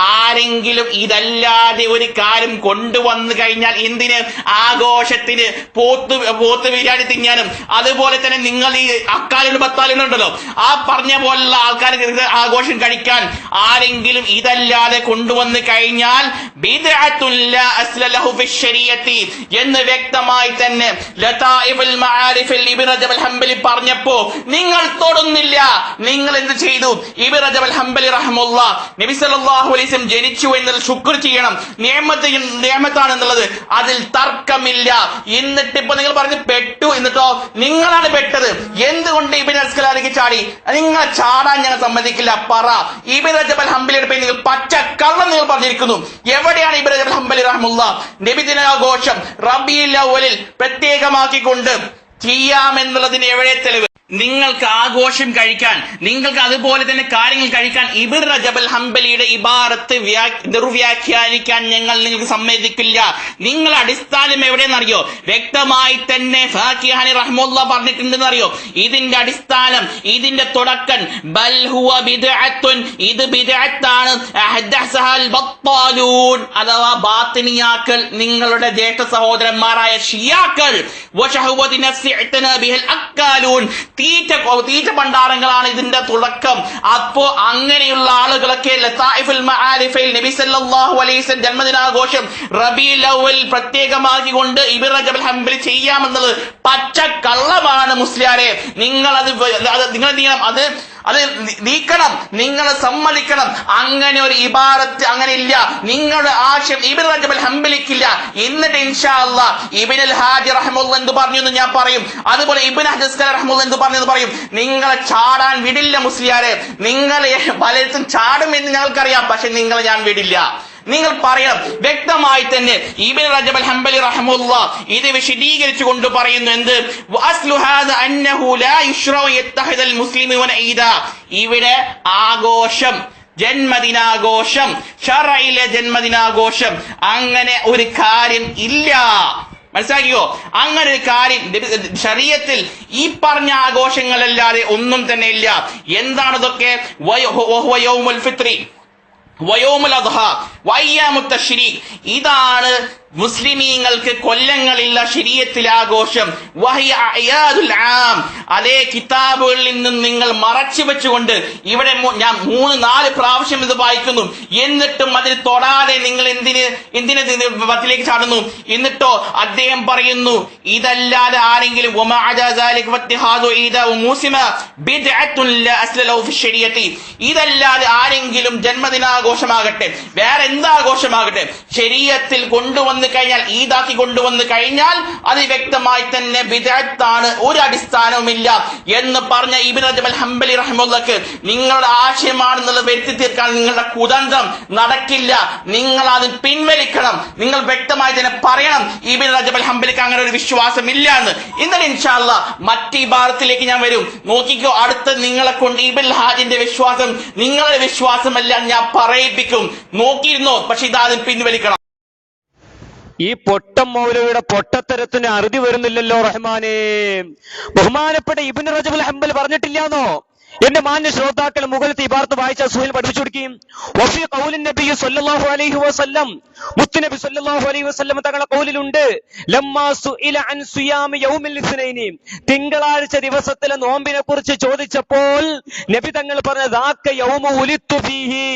ആരെങ്കിലും ഇതല്ലാതെ ഒരു കാര്യം കൊണ്ടുവന്നു കഴിഞ്ഞാൽ, എന്തിന്? ആഘോഷത്തിന് പോത്ത് ബിരിയാണി തിന്നാനും, അതുപോലെ തന്നെ നിങ്ങൾ ഈ അക്കാലും പത്താലും ഉണ്ടല്ലോ, ആ പറഞ്ഞ പോലുള്ള ആൾക്കാർ ആഘോഷം കഴിക്കാൻ ആരെങ്കിലും ഇതല്ലാതെ കൊണ്ടുവന്നു കഴിഞ്ഞാൽ ബിദ്അത്തുൻ ലാ അസ്ല ലഹു ഫിശ്ശരീഅത്തി എന്ന് വ്യക്തമായി തന്നെ ലതായിഫുൽ മആരിഫിൽ ഇബ്നു റജബ് അൽ ഹംബലി പറഞ്ഞപ്പോ നിങ്ങൾ തൊടുന്നില്ല. നിങ്ങൾ എന്ത് ചെയ്തു? ഇബ്നു റജബ് അൽ ഹംബലി റഹ്മത്തുള്ളാഹ് നബി സല്ലല്ലാഹു അലൈഹി വസല്ലം ജനിച്ചു എന്നത് ശുക്ർ ചെയ്യണം, നിഅമത്താണ് എന്നുള്ളത് അതിൽ തർക്കമില്ല. എന്നിട്ട് ഇപ്പൊ നിങ്ങൾ പറഞ്ഞ് പെട്ടു, എന്നിട്ടോ നിങ്ങളാണ് പെട്ടത്. എന്തുകൊണ്ട് ഇബ്നു അസ്ഖലാനിക്ക് ചാടി? നിങ്ങൾ ചാടാൻ ഞങ്ങൾ സമ്മതിക്കില്ല. പറ, ഇബ്നു റജബ് അൽ ഹംബലിയുടെ പേരിൽ നിങ്ങൾ പച്ച കള്ളം നിങ്ങൾ പറഞ്ഞിരിക്കുന്നു. എവിടെയാണ് ഇബ്നു റജബ് അൽ ഹംബലി റഹ്മത്തുള്ളാഹ് നബിദിനാഘോഷം റബീഉൽ അവ്വലിൽ പ്രത്യേകമാക്കിക്കൊണ്ട് ചെയ്യാമെന്നുള്ളതിന് എവിടെ തെളിവ്? നിങ്ങൾക്ക് ആഘോഷം കഴിക്കാൻ, നിങ്ങൾക്ക് അതുപോലെ തന്നെ കാര്യങ്ങൾ കഴിക്കാൻ ഇബ്നു റജബ് അൽ ഹംബലിയുടെ ഇബാറത്ത് ദുർവ്യാഖ്യാനിക്കാൻ ഞങ്ങൾ നിങ്ങൾക്ക് സമ്മതിക്കില്ല. നിങ്ങൾ അടിസ്ഥാനം എവിടെയെന്നറിയോ? വ്യക്തമായി തന്നെ ഫാഖിഹാനി റഹ്മത്തുള്ളാഹി പറഞ്ഞിട്ടുണ്ടെന്ന് അറിയോ? ഇതിന്റെ അടിസ്ഥാനം, ഇതിന്റെ തുടക്കം ബൽ ഹുവ ബിദ്അത്തുൻ, ഇത് ബിദ്അത്താണ്, അഹദസഹൽ ബത്താലൂൻ, അഥവാ ബാത്തിനിയാക്കൾ, നിങ്ങളുടെ ജ്യേഷ്ഠ സഹോദരന്മാരായ ഷിയാക്കൾ, വശഹവതി നഫ്സി ഇഅ്തനാ ബിഹൽ അക്കാലൂൻ, തീറ്റ പണ്ടാരങ്ങളാണ് ഇതിന്റെ തുടക്കം. അപ്പോ അങ്ങനെയുള്ള ആളുകളൊക്കെ ലതായിഫുൽ മആരിഫിൽ നബി സല്ലല്ലാഹു അലൈഹി വസല്ലം ജന്മദിനാഘോഷം റബീഉൽ അവ്വൽ പ്രത്യേകമാക്കിക്കൊണ്ട് ഇബ്നു റജബ് അൽ ഹംബലി ചെയ്യാമെന്നത് പച്ച കള്ളമാണ് മുസ്ലിയാരെ. നിങ്ങൾ അത് നീക്കണം, നിങ്ങൾ സമ്മതിക്കണം. അങ്ങനെ ഒരു ഇബാറത്ത് അങ്ങനെ ഇല്ല. നിങ്ങളുടെ ആശയം ഇബ്നു റജബ് അൽ ഹംബലിക്കില്ല. എന്നിട്ട് ഇൻഷാ അല്ലാഹ് ഇബ്നുൽ ഹാജി റഹ്മത്തുള്ളാഹി എന്ത് പറഞ്ഞു എന്ന് ഞാൻ പറയും, അതുപോലെ ഇബ്നു ഹജർ അസ്ഖലാനി റഹ്മത്തുള്ളാഹി എന്ത് പറഞ്ഞു എന്ന് പറയും. നിങ്ങളെ ചാടാൻ വിടില്ല മുസ്ലിയാരെ. നിങ്ങളെ പലർക്കും ചാടുമെന്ന് ഞങ്ങൾക്കറിയാം, പക്ഷെ നിങ്ങളെ ഞാൻ വിടില്ല. നിങ്ങൾ പറയണം വ്യക്തമായി തന്നെ. ഇബ്നു റജബ് അൽ ഹംബലി റഹ്മത്തുള്ളാഹി ഇത് വിശദീകരിച്ചുകൊണ്ട് പറയുന്നു എന്ത്? വഅസ്ലു ഹാദ അന്നഹു ലാ യുശ്റഉ യത്തഖിദൽ മുസ്ലിമൂന ഈദ. ഇവിടെ ആഘോഷം ജന്മദിനാഘോഷം, ശർഇലെ ജന്മദിനാഘോഷം, അങ്ങനെ ഒരു കാര്യം ഇല്ല. മനസ്സിലാക്കിയോ? അങ്ങനെ ഒരു കാര്യം ശരീഅത്തിൽ ഈ പറഞ്ഞ ആഘോഷങ്ങളല്ലാതെ ഒന്നും തന്നെ ഇല്ല. എന്താണിതൊക്കെ? യൗമുൽ ഫിത്രി, വയോമുൽ അദ്ഹ, വയ്യാമുത്ത തശ്രീഖ്, ഇതാണ് മുസ്ലിമീങ്ങൾക്ക് കൊല്ലങ്ങളില്ല ശരീഅത്തിലെ ആഘോഷം. വഹിയ അയാദുൽ ആം, അതേ കിതാബുകളിൽ നിന്നും നിങ്ങൾ മറച്ചു വെച്ചുകൊണ്ട് ഇവിടെ ഞാൻ 3-4 പ്രാവശ്യം ഇത് വായിക്കുന്നു, എന്നിട്ടും അതിന് തൊടാതെ നിങ്ങൾ എന്തിനെ വത്തിലേക്ക് ചാടുന്നു? എന്നിട്ടോ അദ്ദേഹം പറയുന്നു, ഇതല്ലാതെ ആരെങ്കിലും ഇതല്ലാതെ ആരെങ്കിലും ജന്മദിനാഘോഷമാകട്ടെ, വേറെ എന്താഘോഷമാകട്ടെ, ശരീഅത്തിൽ കൊണ്ടുവന്ന് കഴിഞ്ഞാൽ, ഈദാക്കി കൊണ്ടുവന്ന് കഴിഞ്ഞാൽ അത് വ്യക്തമായി തന്നെ ബിദ്അത്താണ്, ഒരു അടിസ്ഥാനവുമില്ല എന്ന് പറഞ്ഞ ഇബ്നു റജബ് അൽ ഹംബലി റഹിമഹുല്ലാഹ് നിങ്ങളുടെ ആശയമാണെന്നുള്ളത് വരുത്തി തീർക്കാൻ നിങ്ങളുടെ കുതന്ത്രം നടക്കില്ല. നിങ്ങൾ അത് പിൻവലിക്കണം. നിങ്ങൾ വ്യക്തമായി തന്നെ പറയണം ഇബ്നു റജബ് അൽ ഹംബലിക്ക് അങ്ങനെ ഒരു വിശ്വാസം ഇല്ല എന്ന്. ഇന്നലെ ഇൻഷാ അല്ലാഹ് മറ്റ് ഇബാറത്തിലേക്ക് ഞാൻ വരും. നോക്കിക്കോ, അടുത്ത നിങ്ങളെ കൊണ്ട് ഇബ്നുൽ ഹാജിന്റെ വിശ്വാസം നിങ്ങളുടെ വിശ്വാസമല്ല ഞാൻ പറയിപ്പിക്കും. നോക്കിയിരുന്നോ? പക്ഷെ ഇതാദ്യം പിൻവലിക്കണം. ഈ പൊട്ടം മൗലവിയുടെ പൊട്ടത്തരത്തിന് അറുതി വരുന്നില്ലല്ലോ റഹ്മാനേ. ബഹുമാനപ്പെട്ട ഇബ്നു റജബ് അൽ ഹംബൽ പറഞ്ഞിട്ടില്ലാന്നോ? എന്റെ മാന്യ ശ്രോതാക്കൾ മുകളിലത്തെ ഇബാറത്ത് വായിച്ച സുഹൈൽ പഠിപ്പിച്ചു കൊടുക്കുകയും വഫീ ഖൗലിൻ നബി സല്ലല്ലാഹു അലൈഹി വസല്ലം, മുത്തുനബി സല്ലല്ലാഹു അലൈഹി വസല്ലം തങ്ങളുടെ ഖൗലിലുണ്ട്, ലമ്മാ സുഇല അൻ സിയാമി യൗമിൽ ഇസ്നൈനി, തിങ്കളാഴ്ച ദിവസത്തിലെ നോമ്പിനെ കുറിച്ച് ചോദിച്ചപ്പോൾ നബി തങ്ങൾ പറഞ്ഞ ദാക യൗമു ഉലിത്തു ഫീഹി,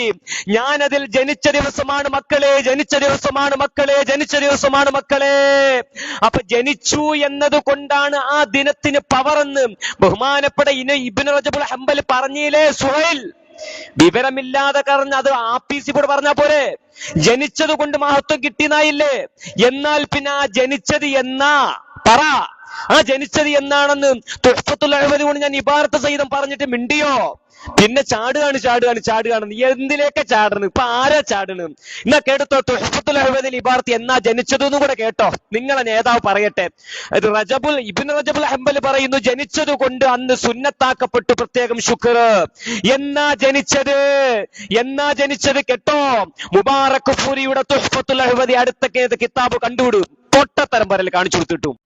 ഞാൻ അതിൽ ജനിച്ച ദിവസമാണ് മക്കളെ, ജനിച്ച ദിവസമാണ് മക്കളെ, ജനിച്ച ദിവസമാണ് മക്കളെ. അപ്പൊ ജനിച്ചു എന്നത് കൊണ്ടാണ് ആ ദിനത്തിന് പവർ എന്ന് ബഹുമാനപ്പെട്ട ഇബ്നു റജബ് അൽ ഹംബൽ പറഞ്ഞില്ലേ സുഹൈൽ? വിവരമില്ലാതെ പറഞ്ഞ അത് ആപ്പീസി കൂടെ പറഞ്ഞാ പോരെ? ജനിച്ചത് കൊണ്ട് മഹത്വം കിട്ടിയെന്നായില്ലേ? എന്നാൽ പിന്നെ ആ ജനിച്ചത് എന്നാ പറ, ആ ജനിച്ചത് എന്നാണെന്ന് തുഹ്ഫത്തുൽ അഹ്വദി കൊണ്ട് ഞാൻ ഇബാറത്ത് സഹിതം പറഞ്ഞിട്ട് മിണ്ടിയോ? പിന്നെ ചാടുകയാണ്. നീ എന്തിലേക്ക് ചാടണ്? ഇപ്പൊ ആരാ ചാടണ്? എന്നാ കേട്ടോ, തുഹ്ഫത്തുൽ അഹ്വദിൽ ഇബാറത്ത് എന്നാ ജനിച്ചതെന്നും കൂടെ കേട്ടോ. നിങ്ങളെ നേതാവ് പറയട്ടെ. ഇബ്നു റജബ് അൽ ഹംബൽ പറയുന്നു, ജനിച്ചത് കൊണ്ട് അന്ന് സുന്നത്താക്കപ്പെട്ടു പ്രത്യേകം ശുക്ർ. എന്നാ ജനിച്ചത് കേട്ടോ. മുബാറക് ഫൂരിയുടെ തുഹ്ഫത്തുൽ അഹ്വദി അടുത്ത കിതാബ് കണ്ടുവിടും. പൊട്ടത്തരം പറയൽ കാണിച്ചു കൊടുത്തിട്ടും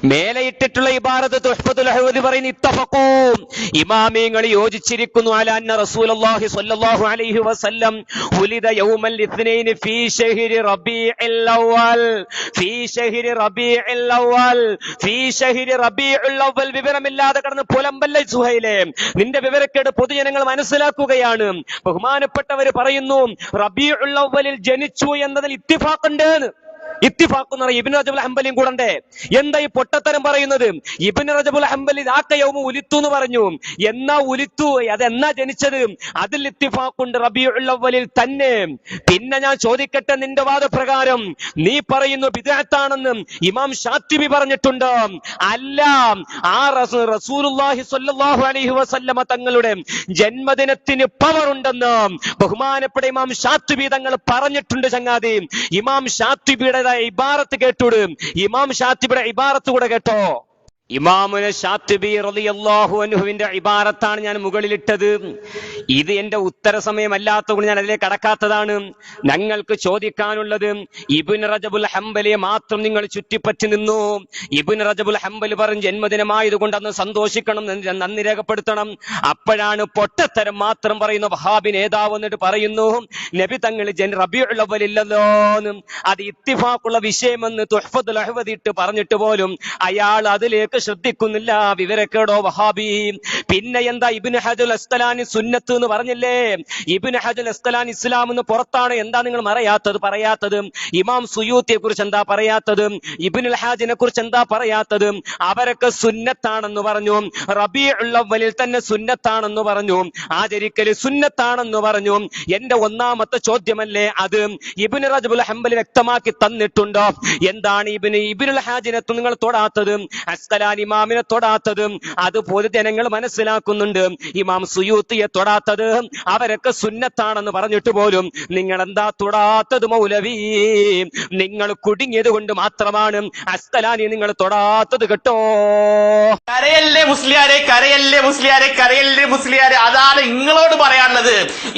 മേലയിട്ടിട്ടുള്ള ഇബാറത്ത് തുഹ്ഫത്തുൽ അഹ്വദി പറയുന്നു, ഇത്തഫഖൂ, ഇമാമിങ്ങൾ യോജിച്ചിരിക്കുന്നു, അല അന്ന റസൂലുള്ളാഹി സ്വല്ലല്ലാഹു അലൈഹി വസല്ലം ഉലിദ യൗമൽ ഇത്നൈനി ഫീ ശഹ്രി റബീഉൽ അവ്വൽ, ഫീ ശഹ്രി റബീഉൽ അവ്വൽ, ഫീ ശഹ്രി റബീഉൽ അവ്വൽ. വിവരമില്ലാതെ കടന്ന് പുലമ്പല്ല സുഹൈലേ, നിന്റെ വിവരക്കേട് പൊതുജനങ്ങൾ മനസ്സിലാക്കുകയാണ്. ബഹുമാനപ്പെട്ടവര് പറയുന്നു, റബീഉൽ അവ്വലിൽ ജനിച്ചു എന്നതിൽ ഇത്തിഫാഖുണ്ട്. ഇത്തിഫാഖ് എന്ന് പറയും ഇബ്നു റജബ് അൽ ഹംബലിയും കൂടണ്ടേ? എന്താ ഈ പൊട്ടത്തരം പറയുന്നത്? ഇബ്നു റജബ് അൽ ഹംബലി ദാക യൗമു ഉലിത്തു എന്ന് പറഞ്ഞു. എന്നാ ഉലിത്തു, അതെന്നാ ജനിച്ചത്? അതിൽ ഇത്തിഫാഖുണ്ട്, റബീഉൽ അവ്വലിൽ തന്നെ. പിന്നെ ഞാൻ ചോദിക്കട്ടെ, നിന്റെ വാദപ്രകാരം നീ പറയുന്നു ബിദ്അത്താണെന്ന് ഇമാം ശാത്തിബി പറഞ്ഞിട്ടുണ്ട്. അല്ല, ആ റസൂലുള്ളാഹി സ്വല്ലല്ലാഹു അലൈഹി വസല്ലമ തങ്ങളുടെ ജന്മദിനത്തിന് പവർ ഉണ്ടെന്ന് ബഹുമാനപ്പെട്ട ഇമാം ശാത്തിബി തങ്ങൾ പറഞ്ഞിട്ടുണ്ട്. ചങ്ങാതി, ഇമാം ശാത്തിബിയുടെ ഇബാറത്ത് കേട്ടോട്, ഇമാം ശാത്തിബിയുടെ ഇബാറത്ത് കൂടെ കേട്ടോ. ഇമാമുന ശാത്തിബി റളിയല്ലാഹു അൻഹുവിന്റെ ഇബാറത്താണ് ഞാൻ മുകളിലിട്ടത്. ഇത് എന്റെ ഉത്തര സമയമല്ലാത്തതുകൊണ്ട് ഞാൻ അതിലേക്ക് കടക്കാത്തതാണ്. ഞങ്ങൾക്ക് ചോദിക്കാനുള്ളത്, ഇബ്നു റജബുൽ ഹംബലിയെ മാത്രം നിങ്ങൾ ചുറ്റിപ്പറ്റി നിന്നു. ഇബ്നു റജബുൽ ഹംബലി പറഞ്ഞ് ജന്മദിനമായതുകൊണ്ട് അന്ന് സന്തോഷിക്കണം, നന്ദി രേഖപ്പെടുത്തണം. അപ്പോഴാണ് പൊട്ടത്തരം മാത്രം പറയുന്ന വഹാബി നേതാവ് എന്നിട്ട് പറയുന്നു, നബി തങ്ങൾ റബീഉൽ അവ്വൽ ഇല്ലല്ലോ, അത് ഇത്തിഫാഖുള്ള വിഷയമെന്ന് തുഹ്ഫത്തുൽ അഹ്വദി ഇട്ട് പറഞ്ഞിട്ട് പോലും അയാൾ അതിലേക്ക് ശ്രദ്ധിക്കുന്നില്ല. വിവരക്കേടോ വഹാബി. പിന്നെ എന്താ ഇബ്നു ഹജർ അസ്കലാനി സുന്നത്ത് എന്ന് പറഞ്ഞില്ലേ? ഇബ്നു ഹജർ അസ്കലാനി ഇസ്ലാം എന്ന് പുറത്താണ്. എന്താ നിങ്ങൾ പറയാത്തത്? ഇമാം സുയൂത്തിയെ കുറിച്ച് എന്താ പറയാത്തത്? ഇബ്നുൽ ഹാജിനെ കുറിച്ച് എന്താ പറയാത്തത്? അവരൊക്കെ സുന്നത്താണെന്ന് പറഞ്ഞു, റബീഉൽ അവ്വലിൽ തന്നെ സുന്നത്താണെന്ന് പറഞ്ഞു, ആചരിക്കല് സുന്നത്താണെന്ന് പറഞ്ഞു. എന്റെ ഒന്നാമത്തെ ചോദ്യമല്ലേ അത്? ഇബ്നു റജബുൽ ഹംബലി വ്യക്തമാക്കി തന്നിട്ടുണ്ടോ? എന്താണ് ഇബ്നുൽ ഹാജിനെ നിങ്ങൾ തൊടാത്തത്? അസ്കലാനി ബിലാൽ ഇമാമിനെ തൊടാത്തത് അതുപോലെ ജനങ്ങൾ മനസ്സിലാക്കുന്നുണ്ട്. ഇമാം സുയൂത്തിയെ തൊടാത്തത് അവരൊക്കെ സുന്നത്താണെന്ന് പറഞ്ഞിട്ട് പോലും നിങ്ങൾ എന്താ തൊടാത്തത് മൗലവി? നിങ്ങൾ കുടുങ്ങിയത് കൊണ്ട് മാത്രമാണ് അസ്കലാനി നിങ്ങൾ തൊടാത്തത് കേട്ടോ. കരയല്ലേ മുസ്ലിയാരെ, കരയല്ലേ മുസ്ലിയാരെ, കരയല്ലേ മുസ്ലിയാരെ. അതാണ് നിങ്ങളോട് പറയാനുള്ളത്.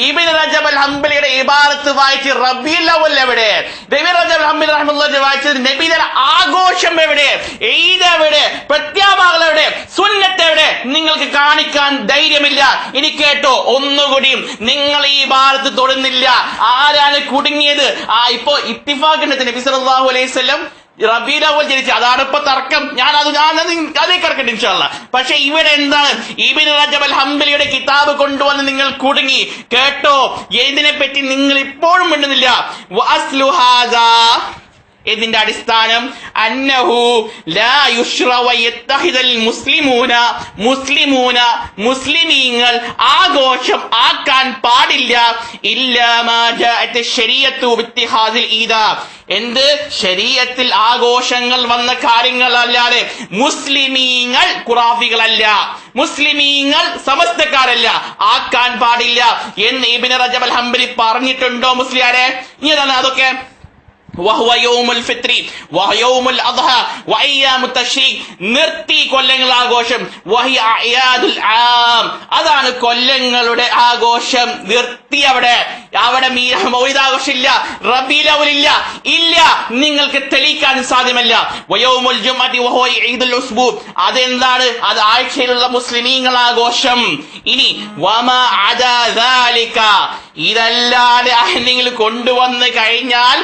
ഇബ്നു റജബ് അൽ ഹംബലിയുടെ ഇബാറത്ത് വായിച്ച് റബീഉൽ അവ്വൽ എവിടെ? ഇബ്നു റജബ് അൽ ഹംബലി റഹിമഹുല്ലാഹ് വായിച്ചത് നബിയുടെ ആഘോഷം എവിടെ? ഈദ് എവിടെ? പ്രത്യാമാകൾ എവിടെ? സുന്നത്ത് എവിടെ? നിങ്ങൾക്ക് കാണിക്കാൻ ധൈര്യമില്ല. ഇനി കേട്ടോ ഒന്നുകൂടിയും, നിങ്ങൾ ഈ ഇബാറത്ത് തൊടുന്നില്ല. ആരാണ് കുടുങ്ങിയത്? ഇപ്പോ ഇത്തിഫാഖ് ഉണ്ട് നബി സല്ലല്ലാഹു അലൈഹി വസല്ലം റബീഉൽ അവ്വൽ ജനിച്ചു. അതാണ് ഇപ്പൊ തർക്കം. ഞാൻ അതേ കിടക്കട്ടെ ഇൻഷാ അല്ലാഹ്. പക്ഷെ ഇവിടെ എന്താണ്? ഇബ്നു റജബ് അൽ ഹംബലിയുടെ കിതാബ് കൊണ്ടുവന്ന് നിങ്ങൾ കുടുങ്ങി. കേട്ടോ, ഇതിനെ പറ്റി നിങ്ങൾ ഇപ്പോഴും മിണ്ടുന്നില്ല. വഅസ്ലു ഹാദാ, ഇതിന്റെ അടിസ്ഥാനം അന്നഹു ലാ യുശ്റ വയത്തഖിദൽ മുസ്ലിമീങ്ങൾ ആഘോഷം ആക്കാൻ പാടില്ല ഇല്ലാ മാ ജാഅത്ത് ശരീഅത്തു ബിത്തിഹാദിൽ ഈദാ. എന്ത്? ശരീഅത്തിൽ ആഘോഷങ്ങൾ വന്ന കാര്യങ്ങളല്ലാതെ മുസ്ലിമീങ്ങൾ ഖുറാഫികളല്ല, മുസ്ലിമീങ്ങൾ സമസ്തക്കാരല്ല, ആക്കാൻ പാടില്ല എന്ന് ഇബ്നു റജബ് അൽ ഹംബലി പറഞ്ഞിട്ടുണ്ടോ മുസ്ലിയാരെ? ഇതാണ് അതൊക്കെ. വഹുവ യൗമുൽ ഫിത്രി വയൗമുൽ അദ്ഹ വഅയ്യാമുത് തശ്രീഖ്, നിർത്തി കൊല്ലങ്ങൾ ആഘോഷം. വഹിയ അയാദുൽ ആം, അതാണ് കൊല്ലങ്ങളുടെ ആഘോഷം. നിർത്തി. അവിടെ മൗലിദ് ആഘോഷമില്ല, റബീഉൽ അവ്വൽ ഇല്ല. നിങ്ങൾക്ക് തെളിയിക്കാൻ സാധ്യമല്ല. വയൗമുൽ ജുമുഅത്തി വഹുവ ഈദുൽ ഉസ്ബൂ, അതെന്താണ്? അത് ആഴ്ചയിലുള്ള മുസ്ലിമീങ്ങൾ ആഘോഷം. ഇനി വമാ അദാ ദാലിക, ഇതല്ലാതെ നിങ്ങൾ കൊണ്ടുവന്ന് കഴിഞ്ഞാൽ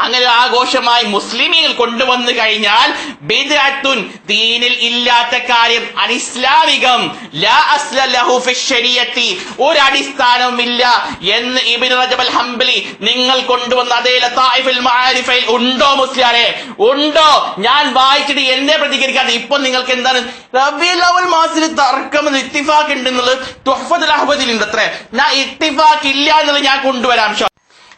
അങ്ങനെ ആഘോഷമായി മുസ്ലിമീങ്ങൾ കൊണ്ടുവന്നു കഴിഞ്ഞാൽ ബിദ്അത്തുൻ, ദീനിൽ ഇല്ലാത്ത കാര്യം, അനിസ്ലാമികം, ലാ അസ്ല ലഹു ഫി ശരീഅത്തി, ഒരു അടിസ്ഥാനവുമില്ല എന്ന് ഇബ്നു റജബ് അൽ ഹംബലി നിങ്ങൾ കൊണ്ടുവന്ന അതേ ലതായിഫുൽ മആരിഫയിൽ ഉണ്ടോ മുസ്ലിയാരെ? ഉണ്ടോ? ഞാൻ വായിച്ചിട്ട് എന്നെ പ്രതികരിക്കാതെ ഇപ്പൊ നിങ്ങൾക്ക് എന്താണ്? റബീഉൽ അവ്വൽ മാസത്തിൽ തർക്കം ഇത്തിഫാഖ് ഉണ്ടെന്നുള്ളത് തുഹ്ഫത്തുൽ അഹ്വദിൽ ഉണ്ട്. അത്രേ. ഞാൻ ഇത്തിഫാഖ് ഇല്ല എന്നുള്ളത് ഞാൻ കൊണ്ടുവരാം.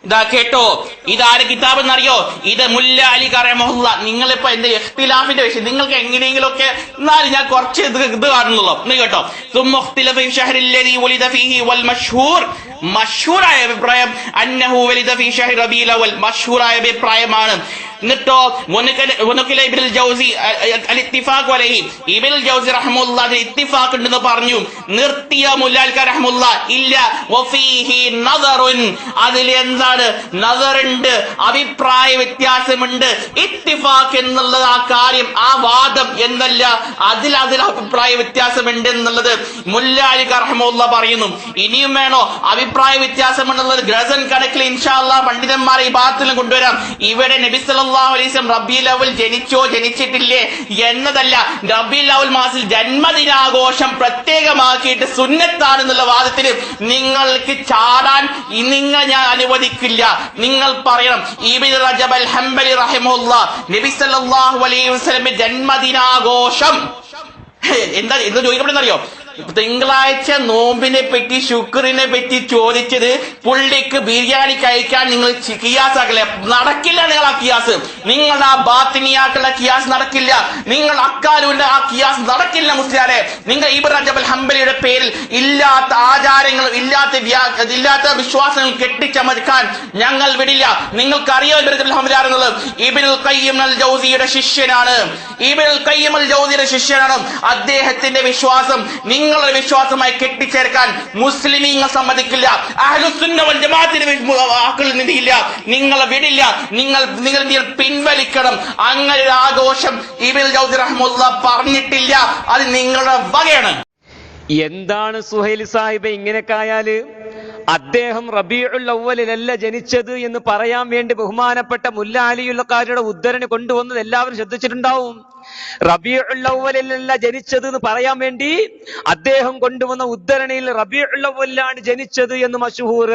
ഇതാ കേട്ടോ, ഇതാരെ കിതാബ് എന്നറിയോ? ഇത് മുല്ല അലി റഹിമഹുല്ലാ. നിങ്ങളിപ്പോ എന്റെ ഇഖ്തിലാഫിന്റെ വിഷയം നിങ്ങൾക്ക് എങ്ങനെയെങ്കിലും ഒക്കെ, എന്നാലും ഞാൻ കുറച്ച് ഇത് കാണുന്നുള്ളൂ. നീ കേട്ടോ, മഷ്ഹൂറായ അഭിപ്രായം അന്നഹു വലിദ ഫീ ശഹ്രി റബീഉൽ അവ്വൽ, മഷ്ഹൂറായ അഭിപ്രായമാണ്. എന്നിട്ടോ ഇബ്നുൽ ജൗസി അൽ-ഇത്തിഫാഖ് അലൈഹി, ഇബ്നുൽ ജൗസി റഹ്മത്തുള്ളാഹി ഇത്തിഫാഖ് ഉണ്ടെന്ന് പറഞ്ഞു. നിർത്തിയ മുല്ലാൽക റഹ്മത്തുള്ളാഹി ഇല്ല. വഫീഹി നദറുൻ, അതിൽ എന്താണ്? നദറുണ്ട്, അഭിപ്രായ വ്യത്യാസമുണ്ട്. ഇത്തിഫാഖ് എന്നുള്ളത് ആ കാര്യം, ആ വാദം എന്നല്ല, അതിൽ അഭിപ്രായ വ്യത്യാസമുണ്ട് എന്നുള്ളത് മുല്ലാലിക റഹ്മത്തുള്ളാഹി പറയുന്നു. ഇനിയും വേണോ അഭിപ്രായ വ്യത്യാസം എന്നുള്ളത്? ഗ്രസൻ കണക്കിൽ ഇൻഷാ അല്ലാഹ് പണ്ഡിതന്മാരെ ഈ ഭാഗത്തിലും കൊണ്ടുവരാം. ഇവിടെ നബി സല്ലല്ലാഹു അലൈഹി വസല്ലം റബീഉൽ അവ്വൽ ജനിച്ചോ ജനിച്ചിട്ടില്ലേ എന്നതല്ല, റബീഉൽ അവ്വൽ മാസത്തിൽ ജന്മദിനാഘോഷം പ്രത്യേകമാക്കിയിട്ട് സുന്നത്താണെന്നുള്ള വാദത്തിന് നിങ്ങൾക്ക് ചാടാൻ ഞാൻ അനുവദിക്കില്ല. നിങ്ങൾ പറയണം ഇബ്നു റജബ് അൽ ഹംബലി റഹിമഹുല്ലാഹ് നബി സല്ലല്ലാഹു അലൈഹി വസല്ലം ജന്മദിനാഘോഷം എന്താ എന്ന് ചോദിക്കപ്പെടുന്നറിയോ? തിങ്കളാഴ്ച നോമ്പിനെ പറ്റി ശുക്രിനെ പറ്റി ചോദിച്ചത് പുള്ളിക്ക് ബിരിയാണി കഴിക്കാൻ നിങ്ങൾ കിയാസാക്കല്ലേ? നടക്കില്ല. നിങ്ങൾ ആ കിയാസ്, നിങ്ങളുടെ ആ ബാത്തിനിയാക്കളുടെ കിയാസ് നടക്കില്ല. നിങ്ങൾ അക്കാലുവിന്റെ ആ കിയാസ് നടക്കില്ല മുസ്ലിയാരെ. നിങ്ങൾ ഇബ്നു റജബ് അൽ ഹംബലിയുടെ പേരിൽ ഇല്ലാത്ത ആചാരങ്ങൾ, ഇല്ലാത്ത വിശ്വാസങ്ങൾ കെട്ടിച്ചമക്കാൻ ഞങ്ങൾ വിടില്ല. നിങ്ങൾക്കറിയോ ഇബ്നു റജബ് അൽ ഹംബലി ആരെന്നുള്ളത്? ഇബ്നുൽ ഖയ്യിം അൽ ജൗസിയുടെ ശിഷ്യനാണ്. ഇബ്നുൽ ഖയ്യിം അൽ ജൗസിയുടെ ശിഷ്യനാണ്. അദ്ദേഹത്തിന്റെ വിശ്വാസം നിങ്ങളുടെ വിശ്വാസമായി കെട്ടിച്ചേർക്കാൻ മുസ്ലിമീങ്ങൾ സമ്മതിക്കില്ല. അഹ്ലുസുന്ന വൽ ജമാഅത്തിന്റെ നിന്നില്ല, നിങ്ങളെ വിടില്ല. നിങ്ങൾ പിൻവലിക്കണം. അങ്ങനെ ഒരു ആഘോഷം ഇബ്നുൽ ജൗസി റഹ്മത്തുള്ളാഹി പറഞ്ഞിട്ടില്ല. അത് നിങ്ങളുടെ വകയാണ്. എന്താണ് സുഹൈൽ സാഹിബ് ഇങ്ങനെയൊക്കെ ആയാല്? അദ്ദേഹം റബീഉൽ അവ്വലിലല്ല ജനിച്ചത് എന്ന് പറയാൻ വേണ്ടി ബഹുമാനപ്പെട്ട മുല്ല അലിയുള്ള കാരുടെ ഉദ്ധരണി കൊണ്ടുവന്നത് എല്ലാവരും ശ്രദ്ധിച്ചിട്ടുണ്ടാവും. റബീഉൽ അവ്വലിലല്ല ജനിച്ചത് എന്ന് പറയാൻ വേണ്ടി അദ്ദേഹം കൊണ്ടുവന്ന ഉദ്ധരണിയിൽ റബീഉൽ അവ്വലിലാണ് ജനിച്ചത് എന്ന് മശ്ഹൂർ.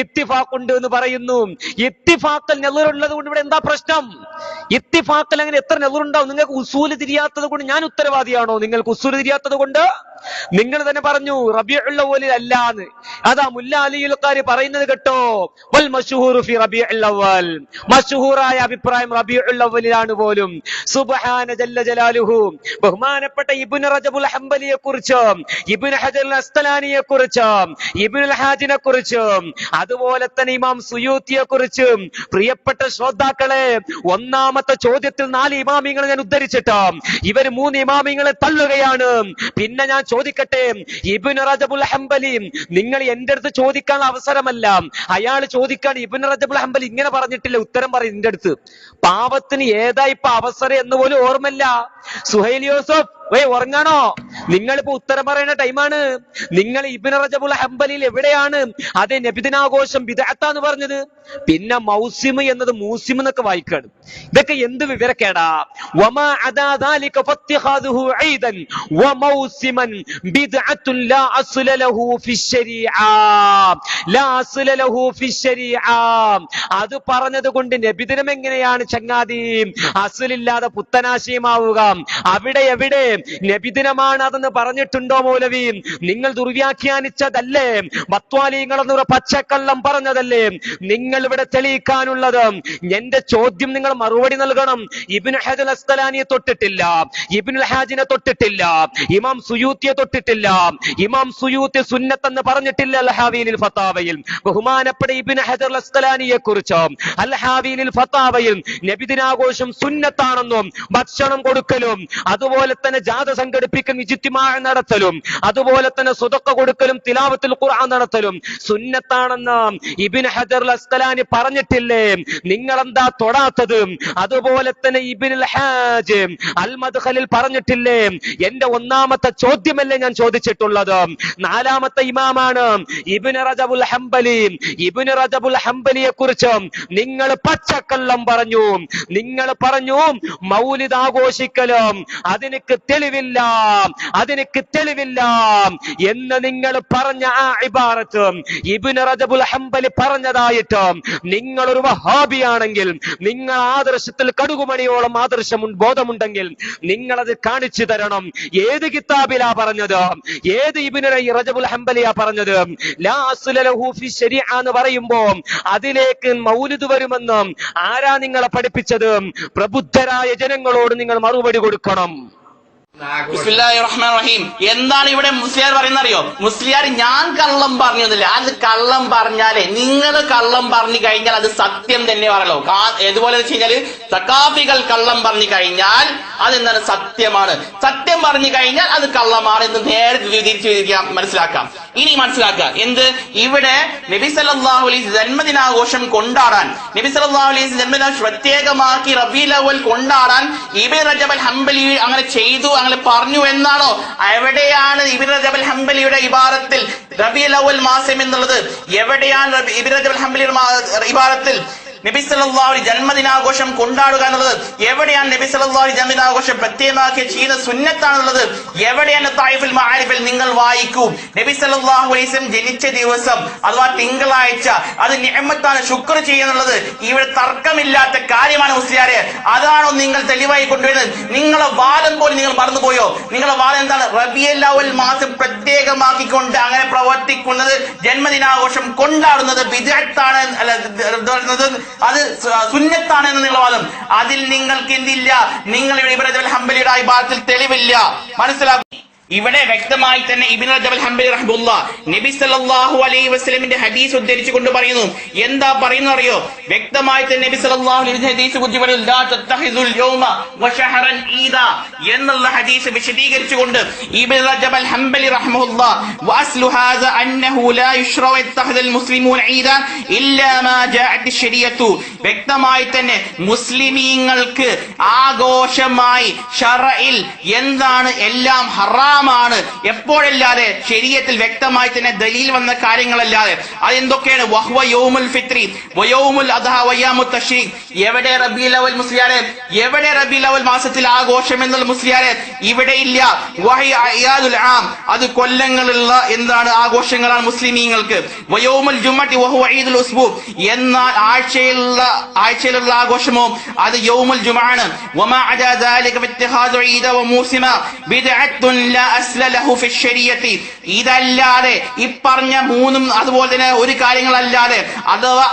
ഇത്തിഫാഖ് ഉണ്ട് എന്ന് പറയുന്നു. ഇത്തിഫാഖിൽ നെളുറുള്ളത് കൊണ്ട് ഇവിടെ എന്താ പ്രശ്നം? ഇത്തിഫാഖിൽ അങ്ങനെ എത്ര നെളുറുണ്ടാവും? നിങ്ങൾക്ക് ഉസൂല് തിരിയാത്തത് കൊണ്ട് ഞാൻ ഉത്തരവാദിയാണോ? നിങ്ങൾക്ക് ഉസൂല് തിരിയാത്തത് കൊണ്ട് നിങ്ങൾ തന്നെ പറഞ്ഞു റബീഉൽ അവ്വലിൽ അല്ലാന്ന്. അതാ മുല്ല അലിയുൽ ഖാരി പറയുന്നത് കേട്ടോ, വൽ മശ്ഹൂറു ഫി റബീഉൽ അവ്വൽ, മശ്ഹൂറായ അഭിപ്രായം റബീഉൽ അവ്വലിലാണ് പോലും. സുബ്ഹാന ജല്ല ജലാലുഹു. ബഹുമാനപ്പെട്ട ഇബ്നു റജബുൽ ഹംബലിയെ കുറിച്ച്, ഇബ്നു ഹജറുൽ അസ്ഖലാനിയെ കുറിച്ച്, ഇബ്നുൽ ഹാജിനെ കുറിച്ച്, അതുപോലെ തന്നെ ഇമാം സുയൂത്തിയെ കുറിച്ച് പ്രിയപ്പെട്ട ശ്രോതാക്കളെ, ഒന്നാമത്തെ ചോദ്യത്തിൽ 4 ഇമാമിങ്ങളെ ഞാൻ ഉദ്ധരിച്ചിട്ട് ഇവർ 3 ഇമാമിങ്ങളെ തള്ളുകയാണ്. പിന്നെ ഞാൻ ചോദിക്കട്ടെ, ഇബ്നു റജബുൽ ഹംബലി, നിങ്ങൾ എന്റെ അടുത്ത് ചോദിക്കാൻ അവസരമല്ല, അയാൾ ചോദിക്കാൻ ഇബ്നു റജബുൽ ഹംബലി ഇങ്ങനെ പറഞ്ഞിട്ടില്ല, ഉത്തരം പറയും എന്റെ അടുത്ത്. പാവത്തിന് ഏതാ ഇപ്പൊ അവസരം എന്ന് പോലും ഓർമ്മല്ല. സുഹൈൽ യൂസഫ്, ഉറങ്ങാണോ? നിങ്ങളിപ്പോ ഉത്തരം പറയുന്ന ടൈമാണ്. നിങ്ങൾ ഇബ്നു റജബുൽ ഹംബലിൽ എവിടെയാണ് അതേ നബിദിനാഘോഷം ബിദ്അത്താന്ന് പറഞ്ഞത്? പിന്നെ മൗസിം എന്നത് മൂസിം എന്നൊക്കെ വായിക്കാണ്. ഇതൊക്കെ എന്ത് വിവരക്കേടാ. വമാ അദാ ദാലിക ഫത്തിഖാദുഹു ഈദൻ വമൗസിമൻ ബിദ്അത്തുൻ ലാ അസ്ല ലഹു ഫിശ്ശരീഅ, ലാ അസ്ല ലഹു ഫിശ്ശരീഅ. അത് പറഞ്ഞത് കൊണ്ട് നബിദിനം എങ്ങനെയാണ് ചങ്ങാതി അസ്ലില്ലാതെ പുത്തനാശയമാവുക? അവിടെ എവിടെ നബിദിനമാണ് അതെന്ന് പറഞ്ഞിട്ടുണ്ടോ മൗലവി? നിങ്ങൾ ദുർവ്യാഖ്യാനിച്ചതല്ലേ? മത്വാലിങ്ങളെന്ന് പച്ചക്കള്ളം പറഞ്ഞതല്ലേ? നിങ്ങൾ ഇവിടെ തെളിയിക്കാനുള്ളത്? എന്റെ ചോദ്യം നിങ്ങൾ മറുപടി നൽകണം. ഇബ്നു ഹജറുൽ അസ്ഖലാനിയെ തൊട്ടിട്ടില്ല, ഇബ്നുൽ ഹാജിനെ തൊട്ടിട്ടില്ല, ഇമാം സുയൂത്തിയെ തൊട്ടിട്ടില്ല. ഇമാം സുയൂത്തി സുന്നത്തെന്ന് പറഞ്ഞിട്ടില്ല അൽ ഹാവിയിൽ ഫത്താവയിൽ. ബഹുമാനപ്പെട്ട ഇബ്നു ഹജറുൽ അസ്ഖലാനിയെ കുറിച്ച് അൽ ഹാവിയിൽ ഫത്താവയിൽ നബിദിനാഘോഷം സുന്നത്താണെന്നും ഭക്ഷണം കൊടുക്കലും അതുപോലെ തന്നെ ജാഥ സംഘടിപ്പിക്കലും ഇജ്തിമാ നടത്തലും അതുപോലെ തന്നെ സ്വതക്ക കൊടുക്കലും തിലാവത്തുൽ ഖുർആൻ നടത്തലും സുന്നത്താണെന്ന് ഇബ്നു ഹജറുൽ അസ്ഖലാനി പറഞ്ഞിട്ടില്ലേ? നിങ്ങൾ എന്താ തൊടാത്തത്? അതുപോലെ തന്നെ ഇബ്നുൽ ഹാജ് അൽ മദ്ഖലിൽ പറഞ്ഞിട്ടില്ലേ? എന്റെ ഒന്നാമത്തെ ചോദ്യമല്ലേ ഞാൻ ചോദിച്ചിട്ടുള്ളത്? 4ാമത്തെ ഇമാമാണ് ഇബ്നു റജബുൽ ഹംബലി. ഇബ്നു റജബുൽ ഹംബലിയെ കുറിച്ച് നിങ്ങൾ പച്ചക്കള്ളം പറഞ്ഞു. നിങ്ങൾ പറഞ്ഞു മൗലിദ് ആഘോഷിക്കലും അതിനക്ക് തെളിവില്ല, അതിനക്ക് തെളിവില്ല എന്ന് നിങ്ങൾ പറഞ്ഞ ആ ഇബാറത്ത് ഇബ്നു റജബുൽ ഹംബലി പറഞ്ഞതായിട്ട് നിങ്ങളൊരു വഹാബിയാണെങ്കിൽ, നിങ്ങൾ ആദർശത്തിൽ കടുകുമണിയോളം ആദർശം ബോധമുണ്ടെങ്കിൽ നിങ്ങളത് കാണിച്ചു തരണം. ഏത് കിതാബിലാ പറഞ്ഞത്? ഏത് ഇബ്നു റജബുൽ ഹംബലിയാ പറഞ്ഞത്? ലാ അസ്ല ലഹു ഫി ശരീഅ എന്ന് പറയുമ്പോ അതിലേക്ക് മൗലിദ് വരുമെന്ന് ആരാ നിങ്ങളെ പഠിപ്പിച്ചത്? പ്രബുദ്ധരായ ജനങ്ങളോട് നിങ്ങൾ മറുപടി കൊടുക്കണം. ബിസ്മില്ലാഹിർ റഹ്മാനിർ റഹീം. എന്താണ് ഇവിടെ മുസ്ലിയാർ പറയുന്നത് അറിയോ? മുസ്ലിയാർ ഞാൻ കള്ളം പറഞ്ഞില്ല. അത് കള്ളം പറഞ്ഞാലേ, നിങ്ങൾ കള്ളം പറഞ്ഞു കഴിഞ്ഞാൽ അത് സത്യം തന്നെ പറയല്ലോ. ഏതുപോലെ വെച്ച് കഴിഞ്ഞാല് സഖാഫികൾ കള്ളം പറഞ്ഞു കഴിഞ്ഞാൽ അതെന്താണ്? സത്യമാണ്. സത്യം പറഞ്ഞു കഴിഞ്ഞാൽ അത് കള്ളമാണ് എന്ന് നേരെ തിരിച്ചു മനസ്സിലാക്കാം. ഇനി മനസ്സിലാക്കുക എന്ത്? ഇവിടെ നബി സല്ലല്ലാഹു അലൈഹി ജന്മദിനാഘോഷം കൊണ്ടാടാൻ, നബി സല്ലല്ലാഹു അലൈഹി ജന്മദിനം പ്രത്യേകമാക്കി റബീഉൽ അവ്വൽ കൊണ്ടാടാൻ ഇബ്നു റജബുൽ ഹംബലി അങ്ങനെ ചെയ്തു, അങ്ങനെ പറഞ്ഞു എന്നാണോ? എവിടെയാണ് ഇബ്നു റജബുൽ ഹംബലിയുടെ ഇബാറത്തിൽ റബീഉൽ അവ്വൽ മാസം എന്നുള്ളത്? എവിടെയാണ് ഇബ്നു റജബുൽ ഹംബലിയുടെ ഇബാറത്തിൽ നബി സല്ലല്ലാഹു അലൈഹി ജന്മദിനാഘോഷം കൊണ്ടാടുക എന്നുള്ളത്? എവിടെയാണ് നബി സല്ലല്ലാഹു അലൈഹി ജന്മദിനാഘോഷം പ്രത്യേകമാക്കി ചെയ്യുന്ന സുന്നത്താണുള്ളത്? എവിടെയാണ് തായിഫുൽ മആരിഫിൽ നിങ്ങൾ വായിക്കൂ, നബി സല്ലല്ലാഹു അലൈഹി വസല്ലം ജനിച്ച ദിവസം അഥവാ തിങ്കളാഴ്ച അത് നിഅമത്താണ്, ശുക്ർ ചെയ്യുന്നുള്ളത് ഇവിടെ തർക്കമില്ലാത്ത കാര്യമാണ് മുസ്ലിയാരെ. അതാണോ നിങ്ങൾ തെളിവായി കൊണ്ടുവരുന്നത്? നിങ്ങളെ വാദം പോലും നിങ്ങൾ മറന്നുപോയോ? നിങ്ങളെ വാദം എന്താണ്? റബീഉൽ അവ്വൽ മാസം പ്രത്യേകമാക്കിക്കൊണ്ട് അങ്ങനെ പ്രവർത്തിക്കുന്നത്, ജന്മദിനാഘോഷം കൊണ്ടാടുന്നത് ബിദ്അത്താണ്, അത് സുന്നത്താണ് എന്ന് നിങ്ങളുടെ വാദം. അതിൽ നിങ്ങൾക്ക് എന്തില്ല? നിങ്ങൾ ഇബ്നു റജബുൽ ഹംബലിയുടെ ഇബാറത്തിൽ തെളിവില്ല. മനസ്സിലാക്കും. ഇവിടെ വ്യക്തമായി തന്നെ ഇബ്നു റജബുൽ ഹംബലി റഹിമഹുല്ലാഹ് നബി സല്ലല്ലാഹു അലൈഹി വസല്ലമിന്റെ ഹദീസ് ഉദ്ധരിച്ചുകൊണ്ട് പറയുന്നു. എന്താ പറയുന്നത് അറിയോ? വ്യക്തമായി തന്നെ നബി സല്ലല്ലാഹു അലൈഹി വസല്ലം ഹദീസ് ഉദ്ധരിച്ചു, ലാ തത്തഖിദുൽ യൗമ വശഹറൻ ഈദാ എന്നുള്ള ഹദീസ് വിശദീകരിച്ചുകൊണ്ട് ഇബ്നു റജബുൽ ഹംബലി റഹിമഹുല്ലാഹ് വഅസ്ലു ഹാദാ അന്നഹു ലാ യുശ്റഉ യത്തഖിദുൽ മുസ്ലിമൂന ഈദാ ഇല്ലാ മാ ജാഅത്ത് ശരീഅത്തു. വ്യക്തമായി തന്നെ മുസ്ലിമീങ്ങൾക്ക് ആഘോഷമായി ശറഇൽ എന്താണ് എല്ലാം ഹറാം ാണ് എപ്പോഴല്ലാതെ ശരീഅത്തിൽ വ്യക്തമായി തന്നെ ദലീൽ വന്ന കാര്യങ്ങളല്ലാതെ. അതെന്തൊക്കെയാണ്? വഹ്വ യൗമുൽ ഫിത്രി വയൗമുൽ അദ്ഹ വയൗമുത് തശ്രീഖ്. എവിടെ റബീഉൽ അവ്വൽ മുസ്ലിയാരെ? എവിടെ റബീഉൽ അവ്വൽ മാസത്തിൽ ആഘോഷം എന്നുള്ള മുസ്ലിയാരെ? ഇവിടെ ഇല്ല. വഹി അയാദുൽ ആം, അത് കൊല്ലങ്ങളുള്ള എന്താണ് ആഘോഷങ്ങളാണ് മുസ്ലിമീങ്ങൾക്ക്. വയൗമുൽ ജുമഅത്തി വഹുവ ഈദുൽ ഉസ്ബൂ, എന്നാൽ ആഴ്ചയിലുള്ള ആഘോഷമോ അത് യൗമുൽ ജുമഅ ആണ്. വമാ അദാ ദാലിക ഫിത്തിഖാദു ഈദ വമൂസിമ ബിദ്അത്തുൻ ലാ അസ്ല ലഹു ഫി ശരീഅത്തി, ഇതല്ലാതെ ഇപ്പറഞ്ഞ മൂന്നും അതുപോലെ തന്നെ ഒരു കാര്യങ്ങളല്ലാതെ അഥവാ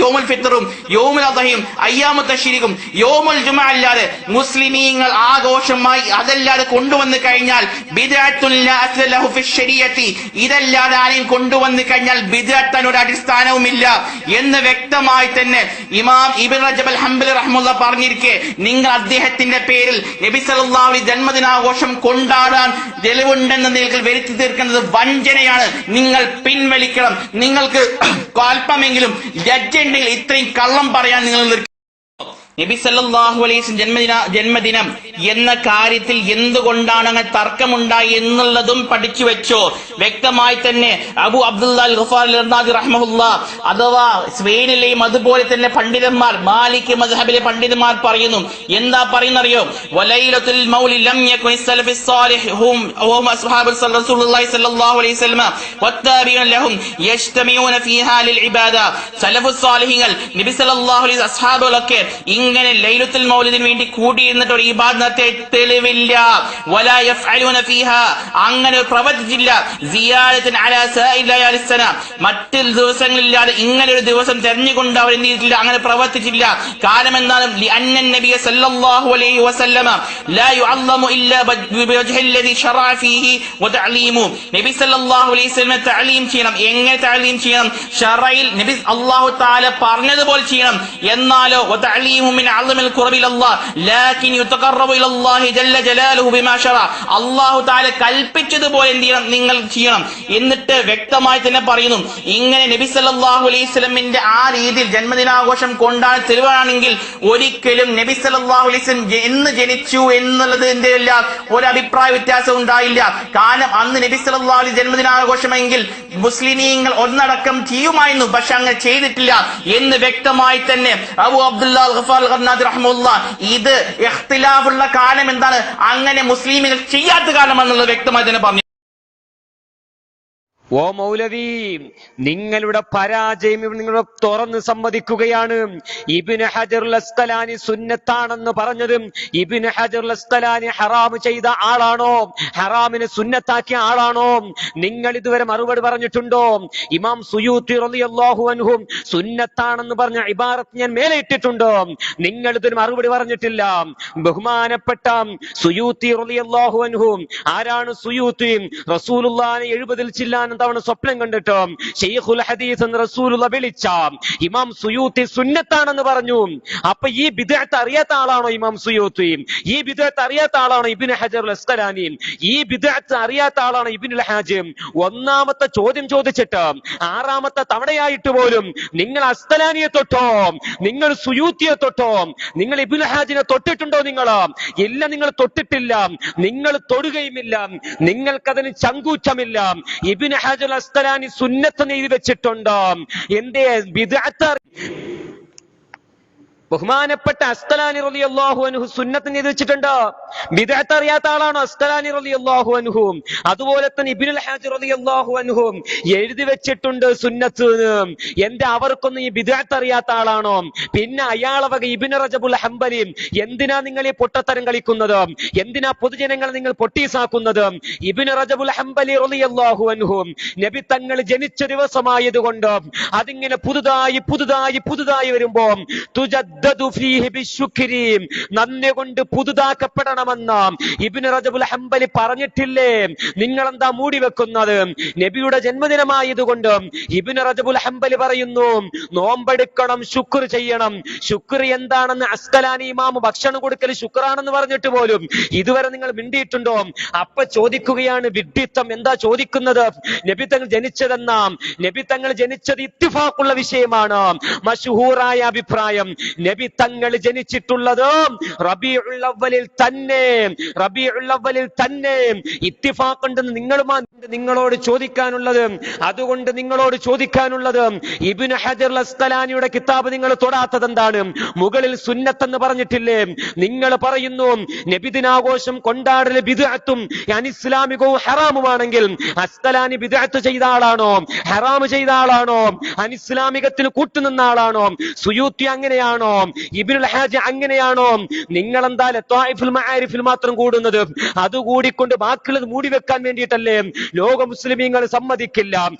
യൗമുൽ ഫിത്റും യൗമുൽ അദ്ഹയും അയ്യാമുൽ തശ്രീഖും യൗമുൽ ജുമുഅ അല്ലാതെ മുസ്ലിമീങ്ങൾ ആഘോഷമായി അതല്ലാതെ കൊണ്ടുവന്നു കഴിഞ്ഞാൽ ബിദ്അത്തുൻ ലാ അസ്ല ലഹു ഫി ശരീഅത്തി, ഇതല്ലാതെ ആരെയും കൊണ്ടുവന്നു കഴിഞ്ഞാൽ ബിദ്അത്തിന് ഒരു അടിസ്ഥാനവുമില്ല എന്ന് വ്യക്തമായി തന്നെ ഇമാം ഇബ്നു റജബ് അൽ ഹംബലി റഹ്മത്തുള്ളാഹി പറഞ്ഞിരിക്കെ, നിങ്ങൾ അദ്ദേഹത്തിന്റെ പേരിൽ നബി സല്ലല്ലാഹു അലൈഹി ജന്മദിനാഘോഷം കൊണ്ടാടാൻ തെളിവുണ്ടെന്ന നിലയിൽ വരുത്തി തീർക്കുന്നത് വഞ്ചനയാണ്. നിങ്ങൾ പിൻവലിക്കണം. നിങ്ങൾക്ക് അല്പമെങ്കിലും ലജ്ജയുണ്ടെങ്കിൽ ഇത്രയും കള്ളം പറയാൻ നിങ്ങൾ നബി സല്ലല്ലാഹു അലൈഹി വസല്ലം ജന്മദിനം എന്ന കാര്യത്തിൽ എന്തുകൊണ്ടാണ് അങ്ങനെ തർക്കമുണ്ടായി എന്നുള്ളതും പഠിച്ചു വെച്ചോ. വ്യക്തമായി തന്നെ അബു അബ്ദുല്ലാ അൽ ഗഫാരി റഹ്മഹുല്ലാഹ് അഥവാ സ്പെയിനിലെയും അതുപോലെ തന്നെ പണ്ഡിതന്മാർ മാലിക് മദ്ഹബിലെ പണ്ഡിതന്മാർ പറയുന്നു. എന്താ പറയുന്നറിയോ? വലൈലത്തുൽ മൗലിദ് ലം യകുൻ സലഫി സ്വാലിഹ് ഹും അസ്ഹാബു റസൂലുള്ളാഹി സ്വല്ലല്ലാഹു അലൈഹി വസല്ലം വത്താബിഊന ലഹും യജ്തമിഊന ഫീഹാ ലിൽ ഇബാദ. സലഫു സ്വാലിഹീങ്ങൾ നബി സല്ലല്ലാഹു അലൈഹി അസ്ഹാബുകളൊക്കെ ഇങ്ങനെ ലൈലത്തുൽ മൗലിദിന് വേണ്ടി കൂടിയിരുന്നിട്ട് ഒരു ഇബാദത്തെ തെളിവില്ല. വലാ യഫ്അലൂന ഫീഹാ, അങ്ങനെ പ്രവർത്തിച്ചില്ല. സിയാദത്തുൻ അലാ സാഇൽ ലയാലിസ് സന, മറ്റ് ദിവസങ്ങളില്ലാതെ ഇങ്ങനെ ഒരു ദിവസം തെരഞ്ഞുകൊണ്ട് അവർ എന്ത് ചെയ്തിട്ടില്ല, അങ്ങനെ പ്രവർത്തിച്ചില്ല. കാരണം എന്താണ്? ലിഅന്ന നബിയ സല്ലല്ലാഹു അലൈഹി വസല്ലമ ലാ യുഅല്ലമു ഇല്ലാ ബിവജ്ഹില്ലദി ശറഅ ഫീഹി വതഅലീമു. നബി സല്ലല്ലാഹു അലൈഹി വസല്ലം തഅലീം ചെയ്യണം. എങ്ങനെ തഅലീം ചെയ്യണം? ശറയിൽ നബി അല്ലാഹു തആല പറഞ്ഞതുപോലെ ചെയ്യണം. എന്നാലോ വതഅലീമു മിൻ അഅ്ളമിൽ ഖുർബി ഇലല്ലാഹ് ലാകിൻ യുതഖറബു ഇലല്ലാഹി ജല്ല ജലാലുഹു ബിമാ ശറഅ. അല്ലാഹു തആല കൽപ്പിച്ചതുപോലെ എന്ത് ചെയ്യണം? നിങ്ങൾ ചെയ്യണം. എന്നിട്ട് വ്യക്തമായി തന്നെ പറയുന്നു, ഇങ്ങനെ നബി സല്ലല്ലാഹു അലൈഹി വസല്ലമിന്റെ ആ രീതിയിൽ ജന്മദിനാഘോഷം കൊണ്ടാണ് തെളിവാണെങ്കിൽ ഒരിക്കലും നബി സല്ലല്ലാഹു അലൈഹി വസല്ലം എന്ന് ജനിച്ചു എന്നുള്ളതിന്റെ എല്ലാം ഒരു അഭിപ്രായ വ്യത്യാസം ഉണ്ടായില്ല. കാരണം അന്ന് നബി സല്ലല്ലാഹു അലൈഹി ജന്മദിനാഘോഷമെങ്കിൽ മുസ്ലിമീങ്ങൾ ഒന്നടക്കം ചെയ്യുമായിരുന്നു, പക്ഷെ അങ്ങനെ ചെയ്തിട്ടില്ല എന്ന് വ്യക്തമായി തന്നെ അബു അബ്ദുല്ലാ അൽ ഗഫാരി റഹ്മത്തുള്ളാഹി ഇത് ഇഖ്തിലാഫുള്ള കാലം എന്താണ്, അങ്ങനെ മുസ്ലിമുകൾ ചെയ്യാത്ത കാലമാണെന്നുള്ളത് വ്യക്തമായി തന്നെ പറഞ്ഞു. ഓ മൗലവി, നിങ്ങളുടെ പരാജയം നിങ്ങൾ തുറന്ന് സമ്മതിക്കുകയാണ്. ഇബ്നു ഹജറുൽ അസ്ഖലാനി സുന്നത്താണെന്ന് പറഞ്ഞത് ഇബ്നു ഹജറുൽ അസ്ഖലാനി ഹറാം ചെയ്ത ആളാണോ? ഹറാമിനെ സുന്നത്താക്കിയ ആളാണോ? നിങ്ങൾ ഇതുവരെ മറുപടി പറഞ്ഞിട്ടുണ്ടോ? ഇമാം സുയൂത്തി റളിയല്ലാഹു അൻഹു സുന്നത്താണെന്ന് പറഞ്ഞ ഇബാറത്ത് ഞാൻ മേലെ ഇട്ടിട്ടുണ്ടോ? നിങ്ങൾ ഇതിന് മറുപടി പറഞ്ഞിട്ടില്ല. ബഹുമാനപ്പെട്ട സുയൂത്തി റളിയല്ലാഹു അൻഹു, ആരാണ് സുയൂത്തി? റസൂലുള്ളാഹിനെ 70 ചില്ലാൻ തവണ സ്വപ്നം കണ്ടിട്ട് ശൈഖുൽ ഹദീസ് എന്ന് റസൂലുള്ള വിളിച്ച ഇമാം സുയൂത്തി സുന്നത്താണെന്ന് പറഞ്ഞു. അപ്പൊ ഈ ബിദ്അത്ത് അറിയാത്ത ആളാണോ ഇമാം സുയൂത്തി? ഈ ബിദ്അത്ത് അറിയാത്ത ആളാണോ ഇബ്നു ഹജറുൽ അസ്ഖലാനി? ഈ ബിദ്അത്ത് അറിയാത്ത ആളാണോ ഇബ്നുൽ ഹാജ്? ഒന്നാമത്തെ ചോദ്യം ചോദിച്ചിട്ട് 6ാമത്തെ തവണയായിട്ട് പോലും നിങ്ങൾ അസ്ഖലാനിയെ തൊട്ടോ, നിങ്ങൾ സുയൂത്തിയെ തൊട്ടോ, നിങ്ങൾ ഇബ്നുൽ ഹാജിനെ തൊട്ടിട്ടുണ്ടോ? നിങ്ങൾ ഇല്ല, നിങ്ങൾ തൊട്ടിട്ടില്ല, നിങ്ങൾ തൊടുകയുമില്ല, നിങ്ങൾക്കതിന് ചങ്കൂറ്റമില്ല. ഇബ്നു ഹജറുൽ അസ്ഖലാനി സുന്നത്ത് എഴുതി വെച്ചിട്ടുണ്ട്. എന്തേ ബിദ്അത്ത്? ബഹുമാനപ്പെട്ട അസ്ഖലാനി റളിയല്ലാഹു അൻഹു സുന്നത്ത് എഴുതി വെച്ചിട്ടുണ്ട്. ബിദ്അത്ത് അറിയാത്ത ആളാണോ അസ്ഖലാനി റളിയല്ലാഹു അൻഹു? അതുപോലെ തന്നെ ഇബ്നുൽ ഹാജ് റളിയല്ലാഹു അൻഹു എഴുതി വെച്ചിട്ടുണ്ട് സുന്നത്ത്. എന്റെ അവർക്കൊന്നും ഈ ബിദ്അത്ത് അറിയാത്ത ആളാണോ? പിന്നെ അയാളെ വക ഇബ്നു റജബുൽ ഹംബലി, എന്തിനാ നിങ്ങൾ ഈ പൊട്ടത്തരം കളിക്കുന്നത്? എന്തിനാ പൊതുജനങ്ങളെ നിങ്ങൾ പൊട്ടീസാക്കുന്നത്? ഇബ്നു റജബുൽ ഹംബലി റളിയല്ലാഹു അൻഹു നബി തങ്ങൾ ജനിച്ച ദിവസമായതുകൊണ്ട് അതിങ്ങനെ പുതുതായി പുതുതായി പുതുതായി വരുമ്പോ നന്ദി കൊണ്ട് പുതുതാക്കപ്പെടണമെന്ന് ഇബ്നു റജബുൽ ഹംബലി പറഞ്ഞിട്ടില്ലേ? നിങ്ങൾ എന്താ മൂടി വെക്കുന്നത്? നബിയുടെ ജന്മദിനമായതുകൊണ്ട് ഇബ്നു റജബുൽ ഹംബലി പറയുന്നു, നോമ്പെടുക്കണം, ശുക്ർ ചെയ്യണം. ശുക്ർ എന്താണെന്ന് അസ്ഖലാനി ഇമാം ഭക്ഷണം കൊടുക്കൽ ശുക്രാണെന്ന് പറഞ്ഞിട്ട് പോലും ഇതുവരെ നിങ്ങൾ മിണ്ടിയിട്ടുണ്ടോ? അപ്പൊ ചോദിക്കുകയാണ് വിഡ്ഢിത്തം. എന്താ ചോദിക്കുന്നത്? നബി തങ്ങൾ ജനിച്ചതെന്നാ? നബി തങ്ങൾ ജനിച്ചത് ഇത്തിഫാഖുള്ള വിഷയമാണ്, മശ്ഹൂറായ അഭിപ്രായം. നബി തങ്ങൾ ജനിച്ചിട്ടുള്ളത് റബീഉൽ അവ്വലിൽ തന്നെ, റബീഉൽ അവ്വലിൽ തന്നെ ഇത്തിഫാഖുണ്ടെന്ന് നിങ്ങളോട് ചോദിക്കാനുള്ളത്. അതുകൊണ്ട് നിങ്ങളോട് ചോദിക്കാനുള്ളത്, ഇബ്നു ഹജറുൽ അസ്ഖലാനിയുടെ കിതാബ് നിങ്ങൾ തൊടാത്തത് എന്താണ്? മുകളിൽ സുന്നത്തെന്ന് പറഞ്ഞിട്ടില്ലേ? നിങ്ങൾ പറയുന്നു നബിദിനാഘോഷം കൊണ്ടാടൽ ബിദ്അത്തും അനിസ്ലാമികവും ഹറാമുമാണെങ്കിൽ അസ്ഖലാനി ബിദ്അത്ത് ചെയ്ത ആളാണോ? ഹറാം ചെയ്ത ആളാണോ? അനിസ്ലാമികത്തിന് കൂട്ടുനിന്ന ആളാണോ? സുയൂത്തി അങ്ങനെയാണോ? ഇബ്നുൽ ഹാജ് അങ്ങനെയാണോ? നിങ്ങളെന്താ ലത്വായിഫുൽ മആരിഫിൽ മാത്രം കൂടുന്നത്? അതുകൂടിക്കൊണ്ട് ബാക്കിയുള്ളത് മൂടി വെക്കാൻ വേണ്ടിയിട്ടല്ലേ? ലോക മുസ്ലിമീങ്ങൾ സമ്മതിക്കില്ല.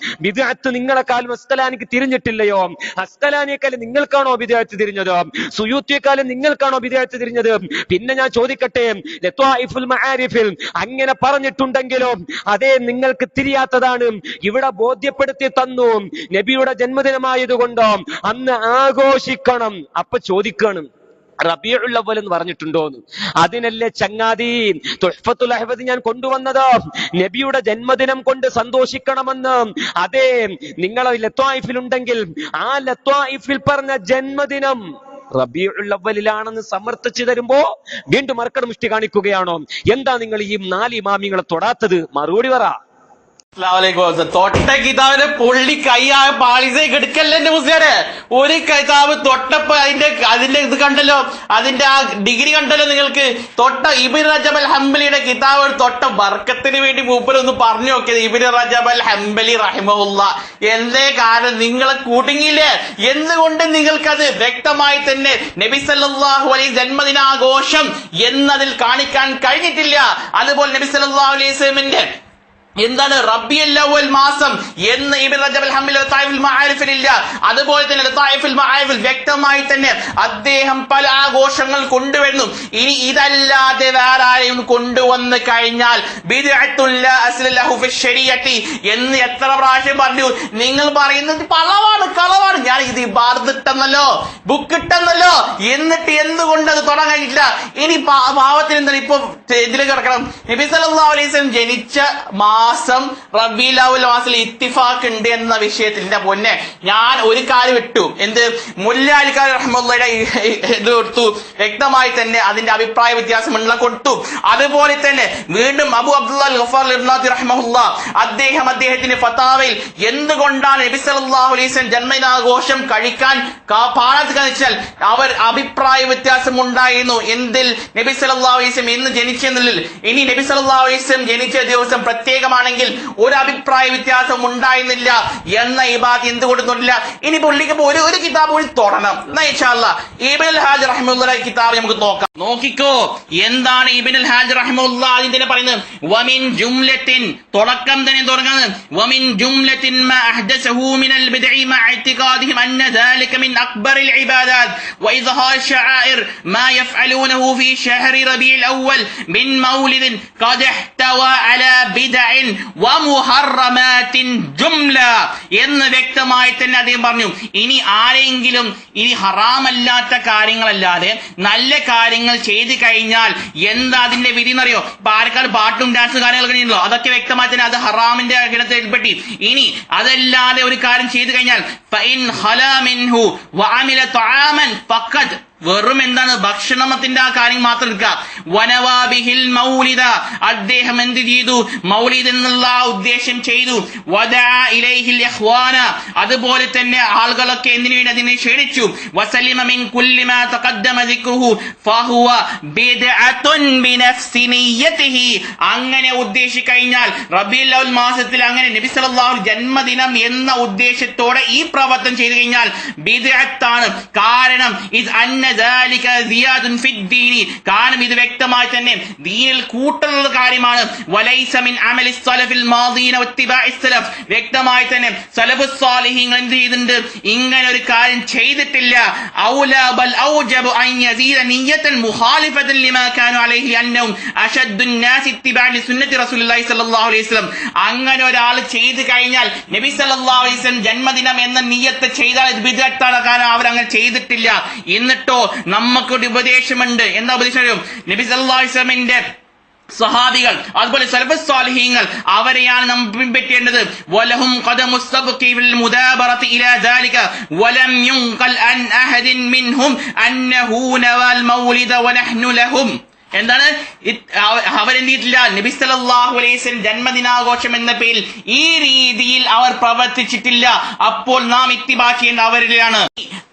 ബിദ്അത്ത് നിങ്ങളെക്കാളും അസ്കലാനിക്ക് തിരിഞ്ഞിട്ടില്ലയോ? അസ്കലാനിയെക്കാളും നിങ്ങൾക്കാണോ ബിദ്അത്ത് തിരിഞ്ഞത്? സുയൂത്തിയെക്കാളും നിങ്ങൾക്കാണോ ബിദ്അത്ത് തിരിഞ്ഞത്? പിന്നെ ഞാൻ ചോദിക്കട്ടെ, ലത്വായിഫുൽ മആരിഫിൽ അങ്ങനെ പറഞ്ഞിട്ടുണ്ടെങ്കിലോ അതേ നിങ്ങൾക്ക് തിരിയാത്തതാണ്. ഇവിടെ ബോധ്യപ്പെടുത്തി തന്നു, നബിയുടെ ജന്മദിനമായതുകൊണ്ടോ അന്ന് ആഘോഷിക്കണം. അപ്പൊ ചോദിക്കണം, റബീഉൽ അവ്വൽ എന്ന് പറഞ്ഞിട്ടുണ്ടോന്ന്? അതിനല്ലേ ചങ്ങാതി തുഹ്ഫത്തുൽ അഹ്വദി ഞാൻ കൊണ്ടുവന്നത്, നബിയുടെ ജന്മദിനം കൊണ്ട് സന്തോഷിക്കണമെന്ന്. അതെ, നിങ്ങൾ ലത്വായിഫിലുണ്ടെങ്കിൽ ആ ലത്വായിഫിൽ പറഞ്ഞ ജന്മദിനം റബീഉൽ അവ്വലിലാണെന്ന് സമർത്ഥിച്ചു തരുമ്പോ വീണ്ടും മർക്കട മുഷ്ടി കാണിക്കുകയാണോ? എന്താ നിങ്ങൾ ഈ 4 ഇമാമിങ്ങളെ തൊടാത്തത്? മറുപടി പറ. തൊട്ട കിതാബിന്റെ പൊള്ളി കൈയായ പാളിസേക്ക് എടുക്കല്ലേ എന്റെ മുസ്ലിയാരെ? ഒരു കിതാബ് തൊട്ടപ്പോ അതിന്റെ ഇത് കണ്ടല്ലോ, അതിന്റെ ആ ഡിഗ്രി കണ്ടല്ലോ നിങ്ങൾക്ക്. തൊട്ട ഇബ്നു റജബ് അൽ ഹംബലിയുടെ കിതാബ് തൊട്ട ബർക്കത്തിന് വേണ്ടി മൂപ്പരൊന്ന് പറഞ്ഞു നോക്കിയത്. ഇബ്നു റജബ് അൽ ഹംബലി റഹിമഹുല്ലാ. എന്തേ കാരണം? നിങ്ങളെ കുടുങ്ങിയില്ലേ? എന്തുകൊണ്ട് നിങ്ങൾക്കത് വ്യക്തമായി തന്നെ നബി സല്ലല്ലാഹു അലൈഹി ജന്മദിനാഘോഷം എന്നതിൽ കാണിക്കാൻ കഴിഞ്ഞിട്ടില്ല? അതുപോലെ നബി സല്ലല്ലാഹു അലൈഹി വസല്ലമിന്റെ എന്താണ് റബീഉൽ അവ്വൽ മാസം എന്ന് ഇബ്നു റജബ് അൽ ഹംബലി ലതായിഫുൽ മആരിഫിൽ ഇല്ല. അതുപോലെ തന്നെ ലതായിഫുൽ മആരിഫിൽ വ്യക്തമായി തന്നെ അദ്ദേഹം പല ആഘോഷങ്ങൾ കൊണ്ടുവരുന്നു. ഇനി ഇതല്ലാതെ വേറെ ആരെയും കൊണ്ടുവന്ന് കഴിഞ്ഞാൽ ബിദ്അത്തുൽ ലാ അസ്ല ലഹു ഫി ശരീഅത്തി എന്ന് എത്ര പ്രാവശ്യം പറഞ്ഞു? നിങ്ങൾ പറയുന്നത് കളവാണ്. ഞാൻ ഇത് ഇബാദത്തന്നല്ലോ, ബുക്ക് ഇട്ടെന്നല്ലോ, എന്നിട്ട് എന്തുകൊണ്ട് അത് തുടങ്ങാൻ കഴിഞ്ഞിട്ടില്ല? ഇനി പാവത്തിന് എന്താണ് ഇപ്പൊ ഇതിലേക്ക് കിടക്കണം? നബി സല്ലല്ലാഹു അലൈഹി വസല്ലം ജനിച്ച മാസം റബീഉൽ അവ്വൽ മാസത്തിൽ ഇത്തിഫാഖ് ഉണ്ട് എന്ന വിഷയത്തിന്റെ പൊന്നെ ഞാൻ ഒരു കാര്യം വിട്ടു. എന്ത്? മുല്ല അലിക്കാർ റഹ്മത്തുള്ളാഹിയുടെ ഇത് കൊടുത്തു, വ്യക്തമായി തന്നെ അതിന്റെ അഭിപ്രായ വ്യത്യാസമുള്ള കൊടുത്തു. അതുപോലെ തന്നെ വീണ്ടും അബു അബ്ദുല്ലാ അൽ ഗഫാർ ലിർനാദി റഹ്മഹുല്ലാ അദ്ദേഹത്തിന്റെ ഫതാവയിൽ എന്തുകൊണ്ടാണ് നബി സല്ലല്ലാഹു അലൈഹി വസല്ലം ജന്മദിനാഘോഷം കഴിക്കാൻ പാടാത്തതെന്ന് വെച്ചാൽ അവർ അഭിപ്രായ വ്യത്യാസം ഉണ്ടായിരുന്നു. എന്തിൽ? നബി സല്ലല്ലാഹു അലൈഹി വസല്ലം എന്ന് ജനിച്ചെന്നുള്ളിൽ. ഇനി നബി സല്ലല്ലാഹു അലൈഹി വസല്ലം ജനിച്ച ദിവസം പ്രത്യേകമാണെങ്കിൽ ഒരു അഭിപ്രായ വ്യത്യാസം ഉണ്ടായിരുന്നില്ല എന്ന ഇബാദത്ത് എന്തുകൊണ്ട് തൊട്ടില്ല? ഇനി പുള്ളിക്ക് ഒരു കിതാബ് കൂടി തൊടണം. ഇൻഷാ അല്ലാഹ് ഇബ്നുൽ ഹാജ് റഹിമഹുല്ലാഹി കിതാബ് നമുക്ക് നോക്കാം. നോക്കിക്കോ, എന്താണ് ഇബ്നുൽ ഹാജ് റഹിമഹുല്ലാഹ് അതിന്റെ പറയുന്നത്? വമിൻ ജുംലത്തിൻ, തുടക്കം തന്നെ തുടങ്ങുന്നത് വമിൻ ജുംലത്തിൻ മാ അഹ്ദസഹു മിനൽ ബിദ്ഇ മാ ഇഅ്തിഖാദിഹിം അന്ന ദാലിക മിൻ അക്ബറിൽ ഇബാദാത്ത് വഇദ്ഹാർ ശആഇർ മാ യഫ്അലൂനഹു ഫീ ശഹ്രി റബീഉൽ അവ്വൽ മിൻ മൗലിദിൻ ഖദ് ഇഹ്തവ അലാ ബിദ്അൻ വമുഹറമാത്തിൻ ജുംല എന്ന് വ്യക്തമായി തന്നെ അദ്ദേഹം പറഞ്ഞു. ഇനി ആരെങ്കിലും ഇനി ഹറാമല്ലാത്ത കാര്യങ്ങളല്ലാതെ നല്ല കാര്യങ്ങൾ ചെയ്തു കഴിഞ്ഞാൽ എന്താ അതിന്റെ വിധി എന്നറിയോ? ഇപ്പൊ ആരെക്കാൾ പാട്ടും ഡാൻസും കാര്യങ്ങളൊക്കെ ഉണ്ടല്ലോ, അതൊക്കെ വ്യക്തമായി തന്നെ അത് ഹറാമിന്റെ ഗണത്തിൽപ്പെട്ടി. ഇനി അതല്ലാതെ ഒരു കാര്യം ചെയ്തു കഴിഞ്ഞാൽ ഫഇൻ ഖലാ മിൻഹു വഅമില തആമൻ ഫഖദ്, വെറും എന്താണ് ഭക്ഷണത്തിന്റെ ആ കാര്യം മാത്രം എടുക്കുക. വനവാബിഹിൽ മൗലിദ, അദ്ദേഹം എന്ത് ചെയ്തു? മൗലിദ് എന്നുള്ള ഉദ്ദേശം ചെയ്തു. വദഅ ഇലൈഹിൽ ഇഖ്വാന, അതുപോലെ തന്നെ ആളുകളൊക്കെ എന്തിനു വേണ്ടി അതിനെ ക്ഷണിച്ചു. വസലിമ മിൻ കുല്ലി മാ തഖദ്ദമ ദിക്റുഹു ഫഹുവ ബിദ്അത്തുൻ ബിനഫ്സി നിയ്യതിഹി. അങ്ങനെ ഉദ്ദേശിക്കഴിഞ്ഞാൽ റബീഉൽ അവ്വൽ മാസത്തിൽ അങ്ങനെ നബി സല്ലല്ലാഹു അലൈഹി ജന്മദിനം എന്ന ഉദ്ദേശത്തോടെ ഈ പ്രവർത്തനം ചെയ്തു കഴിഞ്ഞാൽ ബിദ്അത്താണ്. കാരണം ഇത് കാരണം ഇത് വ്യക്തമായി തന്നെ ദീനിൽ കൂട്ടുള്ള കാര്യമാണ്. വ്യക്തമായി തന്നെ സലഫുസ് സാലിഹീങ്ങൾ എന്ത് ചെയ്തിട്ടുണ്ട്? ഇങ്ങനെ ഒരു കാര്യം ചെയ്തിട്ടില്ല. അങ്ങനെ ഒരാൾ ചെയ്തു കഴിഞ്ഞാൽ നബി സല്ലല്ലാഹു അലൈഹി വസല്ലം ജന്മദിനം എന്ന നിയ്യത്ത് ചെയ്താൽ ഇത് ബിദ്അത്താണ്. കാരണം അവരങ്ങനെ ചെയ്തിട്ടില്ല. എന്നിട്ടോ നമുക്കൊരു ഉപദേശമുണ്ട്. എന്താ ഉപദേശം? നബി സല്ലല്ലാഹു അലൈഹി വസല്ലമിന്റെ സഹാബികൾ അതുപോലെ സലഫുസ് സാലിഹീങ്ങൾ അവരെയാണ് നാം പിൻപറ്റേണ്ടത്. വലഹും ഖദമു സബ്ഖി ഫിൽ മുദാബറതി ഇലാ ദാലിക വലം യുൻഖൽ അൻ അഹദിൻ മിൻഹും അന്നഹു നവൽ മൗലിദ വനഹ്നു ലഹും. എന്താണ് അവരെന്തിയിട്ടില്ല? നബി സല്ലല്ലാഹു അലൈഹി വസല്ലം ജന്മദിനാഘോഷം എന്ന പേരിൽ ഈ രീതിയിൽ അവർ പ്രവർത്തിച്ചിട്ടില്ല. അപ്പോൾ നാം ഇത്തിബാ ചെയ്യേണ്ട അവരിലാണ്.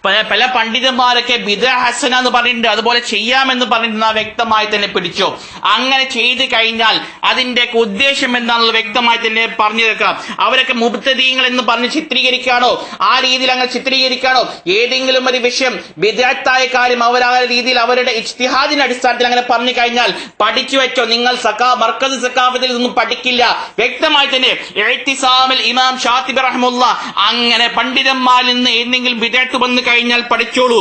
പല പണ്ഡിതന്മാരൊക്കെ ബിദ്അ ഹസന എന്ന് പറഞ്ഞിട്ടുണ്ട്, അതുപോലെ ചെയ്യാമെന്ന് പറഞ്ഞിട്ടുണ്ട്. വ്യക്തമായി തന്നെ പിടിച്ചോ. അങ്ങനെ ചെയ്ത് കഴിഞ്ഞാൽ അതിന്റെ ഉദ്ദേശം എന്താണെന്നുള്ളത് വ്യക്തമായി തന്നെ പറഞ്ഞു വെക്കാം. അവരൊക്കെ മുബ്തദീങ്ങൾ എന്ന് പറഞ്ഞ് ചിത്രീകരിക്കാണോ, ആ രീതിയിൽ അങ്ങനെ ചിത്രീകരിക്കാണോ? ഏതെങ്കിലും ഒരു വിഷയം ബിദ്അത്തായ കാര്യം അവർ ആ രീതിയിൽ അവരുടെ ഇജ്തിഹാദിന്റെ അടിസ്ഥാനത്തിൽ അങ്ങനെ പറഞ്ഞു കഴിഞ്ഞാൽ പഠിച്ചു വെച്ചോ. നിങ്ങൾ മർക്കസ് സഖാഫത്തിൽ ഇതൊന്നും പഠിക്കില്ല. വ്യക്തമായി തന്നെ ഇഅ്തിസാമിൽ ഇമാം ഷാത്തിബി റഹ്മത്തുള്ളാഹ് അങ്ങനെ പണ്ഡിതന്മാരിൽ നിന്ന് എന്തെങ്കിലും ബിദ്അത്ത് വന്നു കഴിഞ്ഞാൽ പഠിച്ചോളൂ.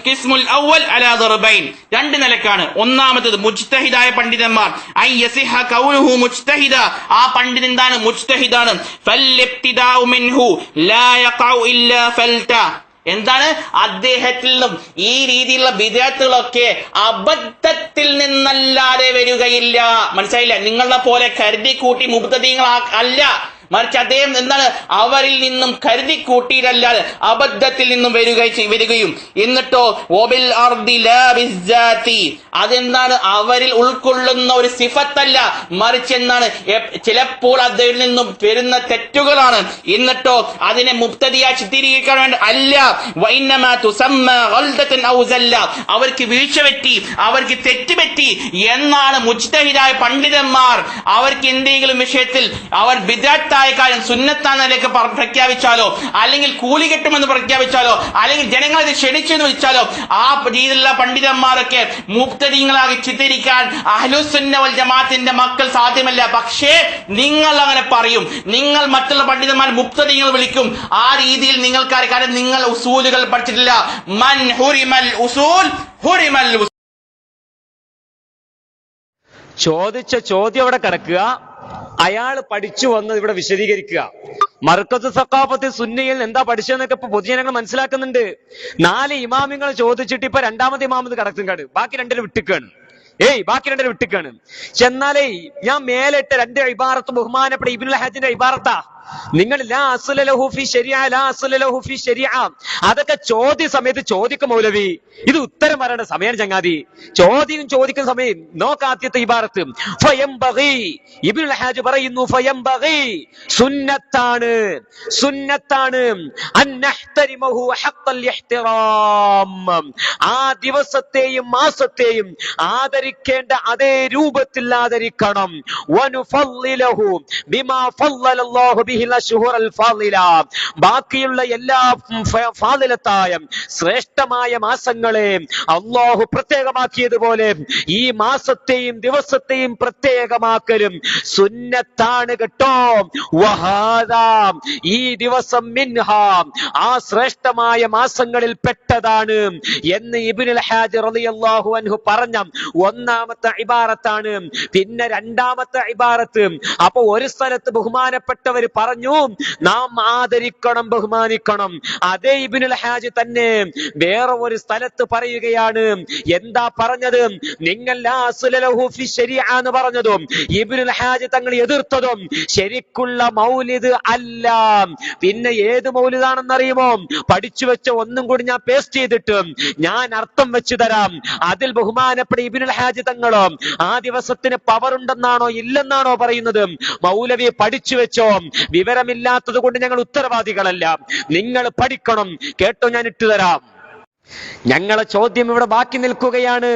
ഖിസ്മുൽ അവ്വൽ അലാ ദർബൈൻ, രണ്ട് നിലക്കാണ്. ഒന്നാമത്തേത് മുജ്തഹിദായ പണ്ഡിതന്മാർ, ഐ യസിഹ ഖൗലുഹു മുജ്തഹിദ, ആ പണ്ഡിതൻ എന്താണ്? മുജ്തഹിദാണ്. ഫൽഇബ്തിദാഉ മിൻഹു ലാ യഖഉ ഇല്ലാ ഫൽത, എന്താണ്? അദ്ദേഹത്തിൽ നിന്നും ഈ രീതിയിലുള്ള ബിദ്അത്തുകളൊക്കെ അബദ്ധത്തിൽ നിന്നല്ലാതെ വരികയില്ല. മനസ്സിലായില്ല? നിങ്ങളെ പോലെ കരുതി കൂട്ടി മുബ്തദീങ്ങൾ അല്ല, മറിച്ച് അദ്ദേഹം എന്താണ്? അവരിൽ നിന്നും കരുതി കൂട്ടിയിട്ടല്ലാതെ അബദ്ധത്തിൽ നിന്നും വരികയും എന്നിട്ടോ വബിൽ അർദി ലാ ബിസ്സാതി, അതെന്താണ്? അവരിൽ ഉൾക്കൊള്ളുന്ന ഒരു സിഫത്തല്ല, മറിച്ച് എന്താണ്? ചിലപ്പോൾ അതിൽ നിന്നും വരുന്ന തെറ്റുകളാണ്. എന്നിട്ടോ അതിനെ മുബ്തദിയായി ചിത്രീകരിക്കാൻ വേണ്ടി അല്ല. വഇന്നമാ തുസമ്മ ഗൽദതൻ ഔ സല്ല, അവർക്ക് വീഴ്ച പറ്റി, അവർക്ക് തെറ്റുപറ്റി എന്നാണ് മുജ്തഹിദായ പണ്ഡിതന്മാർ അവർക്ക് എന്തെങ്കിലും വിഷയത്തിൽ അവർ ബിദ്അത്തായ കാര്യം സുന്നത്താണെന്നതിലേക്ക് പ്രഖ്യാപിച്ചാലോ, അല്ലെങ്കിൽ കൂലി കിട്ടുമെന്ന് പ്രഖ്യാപിച്ചാലോ, അല്ലെങ്കിൽ ജനങ്ങളെ ക്ഷണിച്ചെന്ന് വെച്ചാലോ, ആ രീതിയിലുള്ള പണ്ഡിതന്മാരൊക്കെ മുബ്തദീങ്ങളാക്കി ചിത്രീകരിക്കാൻ അഹ്ലുസുന്ന വൽ ജമാഅത്തിന്റെ മക്കൾ സാധ്യമല്ല. പക്ഷേ നിങ്ങൾ അങ്ങനെ പറയും, നിങ്ങൾ മറ്റുള്ള പണ്ഡിതന്മാർ മുബ്തദീങ്ങൾ വിളിക്കും. ആ രീതിയിൽ നിങ്ങൾക്കറിയാം, കാരണം നിങ്ങൾ ഉസൂലുകൾ പഠിച്ചിട്ടില്ല. മൻ ഹുരിമൽ ഉസൂൽ ഹുരിമൽ ഉസൂൽ. ചോദിച്ച ചോദ്യം അവിടെ കിടക്കുക, അയാൾ പഠിച്ചു വന്നത് ഇവിടെ വിശദീകരിക്കുക. മർക്കസ് സഖാഫത്ത് സുന്നിയിൽ എന്താ പഠിച്ചതെന്നൊക്കെ ഇപ്പൊ പൊതുജനങ്ങൾ മനസ്സിലാക്കുന്നുണ്ട്. 4 ഇമാമിങ്ങൾ ചോദിച്ചിട്ട് ഇപ്പൊ 2ാമത്തെ ഇമാമത് കടക്കുന്നുണ്ട്, ബാക്കി 2 വിട്ടിക്കാണ്. ബാക്കി 2 വിട്ടിക്കാണ്. ചെന്നാലേ ഞാൻ മേലിട്ട് 2 ഇബാറത്ത് ബഹുമാനപ്പെട്ട ഇബ്നുൽ ഹജ്ജിന്റെ ഇബാറത്താ. നിങ്ങൾ ലാ അസ്ല ലഹു ഫി ശരിഅ, ലാ അസ്ല ലഹു ഫി ശരിഅ, അതൊക്കെ ചോദ്യ സമയത്ത് ചോദിക്കും മൗലവി. ഇത് ഉത്തരം പറയേണ്ട സമയം ചങ്ങാതി. ചോദിക്കുന്ന സമയം നോക്കാദ്യത്തെ ഇബാറത്ത് ഫയംബഗി, ഇബ്നുൽ ഹാജ് പറയുന്നു ഫയംബഗി, സുന്നത്താണ് അൻ നഹ്തരിമഹു ഹഖ്ഖൽ ഇഹ്തിറാം, ആ ദിവസത്തെയും മാസത്തെയും ആദരിക്കേണ്ട അതേ രൂപത്തിൽ ആദരിക്കണം. വനുഫള്ളിലഹു ബിമാ ഫള്ളലല്ലാഹു ബിഹിൽ അശ്ഹുറൽ ഫാളില, ബാക്കിയുള്ള എല്ലാ ഫാളിലത്തായ ശ്രേഷ്ഠമായ മാസങ്ങളെ അല്ലാഹു പ്രത്യേകമാക്കിയതുപോലെ ഈ മാസത്തെയും ദിവസത്തെയും പ്രത്യേകമാക്കലും സുന്നത്താണ് കേട്ടോ. വഹാദാ, ഈ ദിവസം മിൻഹ, ആ ശ്രേഷ്ഠമായ മാസങ്ങളിൽ പെട്ടതാണ് എന്ന് ഇബ്നുൽ ഹാജ് റളിയല്ലാഹു അൻഹു പറഞ്ഞ 1ാമത്തെ ഇബാറത്താണ്. പിന്നെ 2ാമത്തെ ഇബാറത്ത്, അപ്പൊ ഒരു സ്ഥലത്ത് ബഹുമാനപ്പെട്ടവർ പറഞ്ഞു നാം ആദരിക്കണം, ബഹുമാനിക്കണം. അതേ ഇബ്നുൽ ഹാജ് തന്നെ വേറെ ഒരു സ്ഥലത്ത് പറയുകയാണ്. എന്താ പറഞ്ഞത്? നിങ്ങൾ ലാ അസ്ല ലഹു ഫി ശരിഅ എന്ന് പറഞ്ഞതും ഇബ്നുൽ ഹാജ് തങ്ങൾ എതിർത്തതും ശരിക്കുള്ള മൗലിദ് അല്ല. പിന്നെ ഏത് മൗലിദാണെന്നറിയുമോ? പഠിച്ചു വെച്ച ഒന്നും കൂടി ഞാൻ പേസ്റ്റ് ചെയ്തിട്ട് ഞാൻ അർത്ഥം വെച്ചു തരാം. അതിൽ ബഹുമാനപ്പെട്ട ഇബ്നുൽ ഹാജ് തങ്ങളോ ആ ദിവസത്തിന് പവർ ഉണ്ടെന്നാണോ ഇല്ലെന്നാണോ പറയുന്നത്? മൗലവി പഠിച്ചു വെച്ചോ, വിവരമില്ലാത്തത് കൊണ്ട് ഞങ്ങൾ ഉത്തരവാദികളല്ല. നിങ്ങൾ പഠിക്കണം. കേട്ടോ, ഞാൻ ഇട്ടുതരാം. ഞങ്ങളെ ചോദ്യം ഇവിടെ ബാക്കി നിൽക്കുകയാണ്.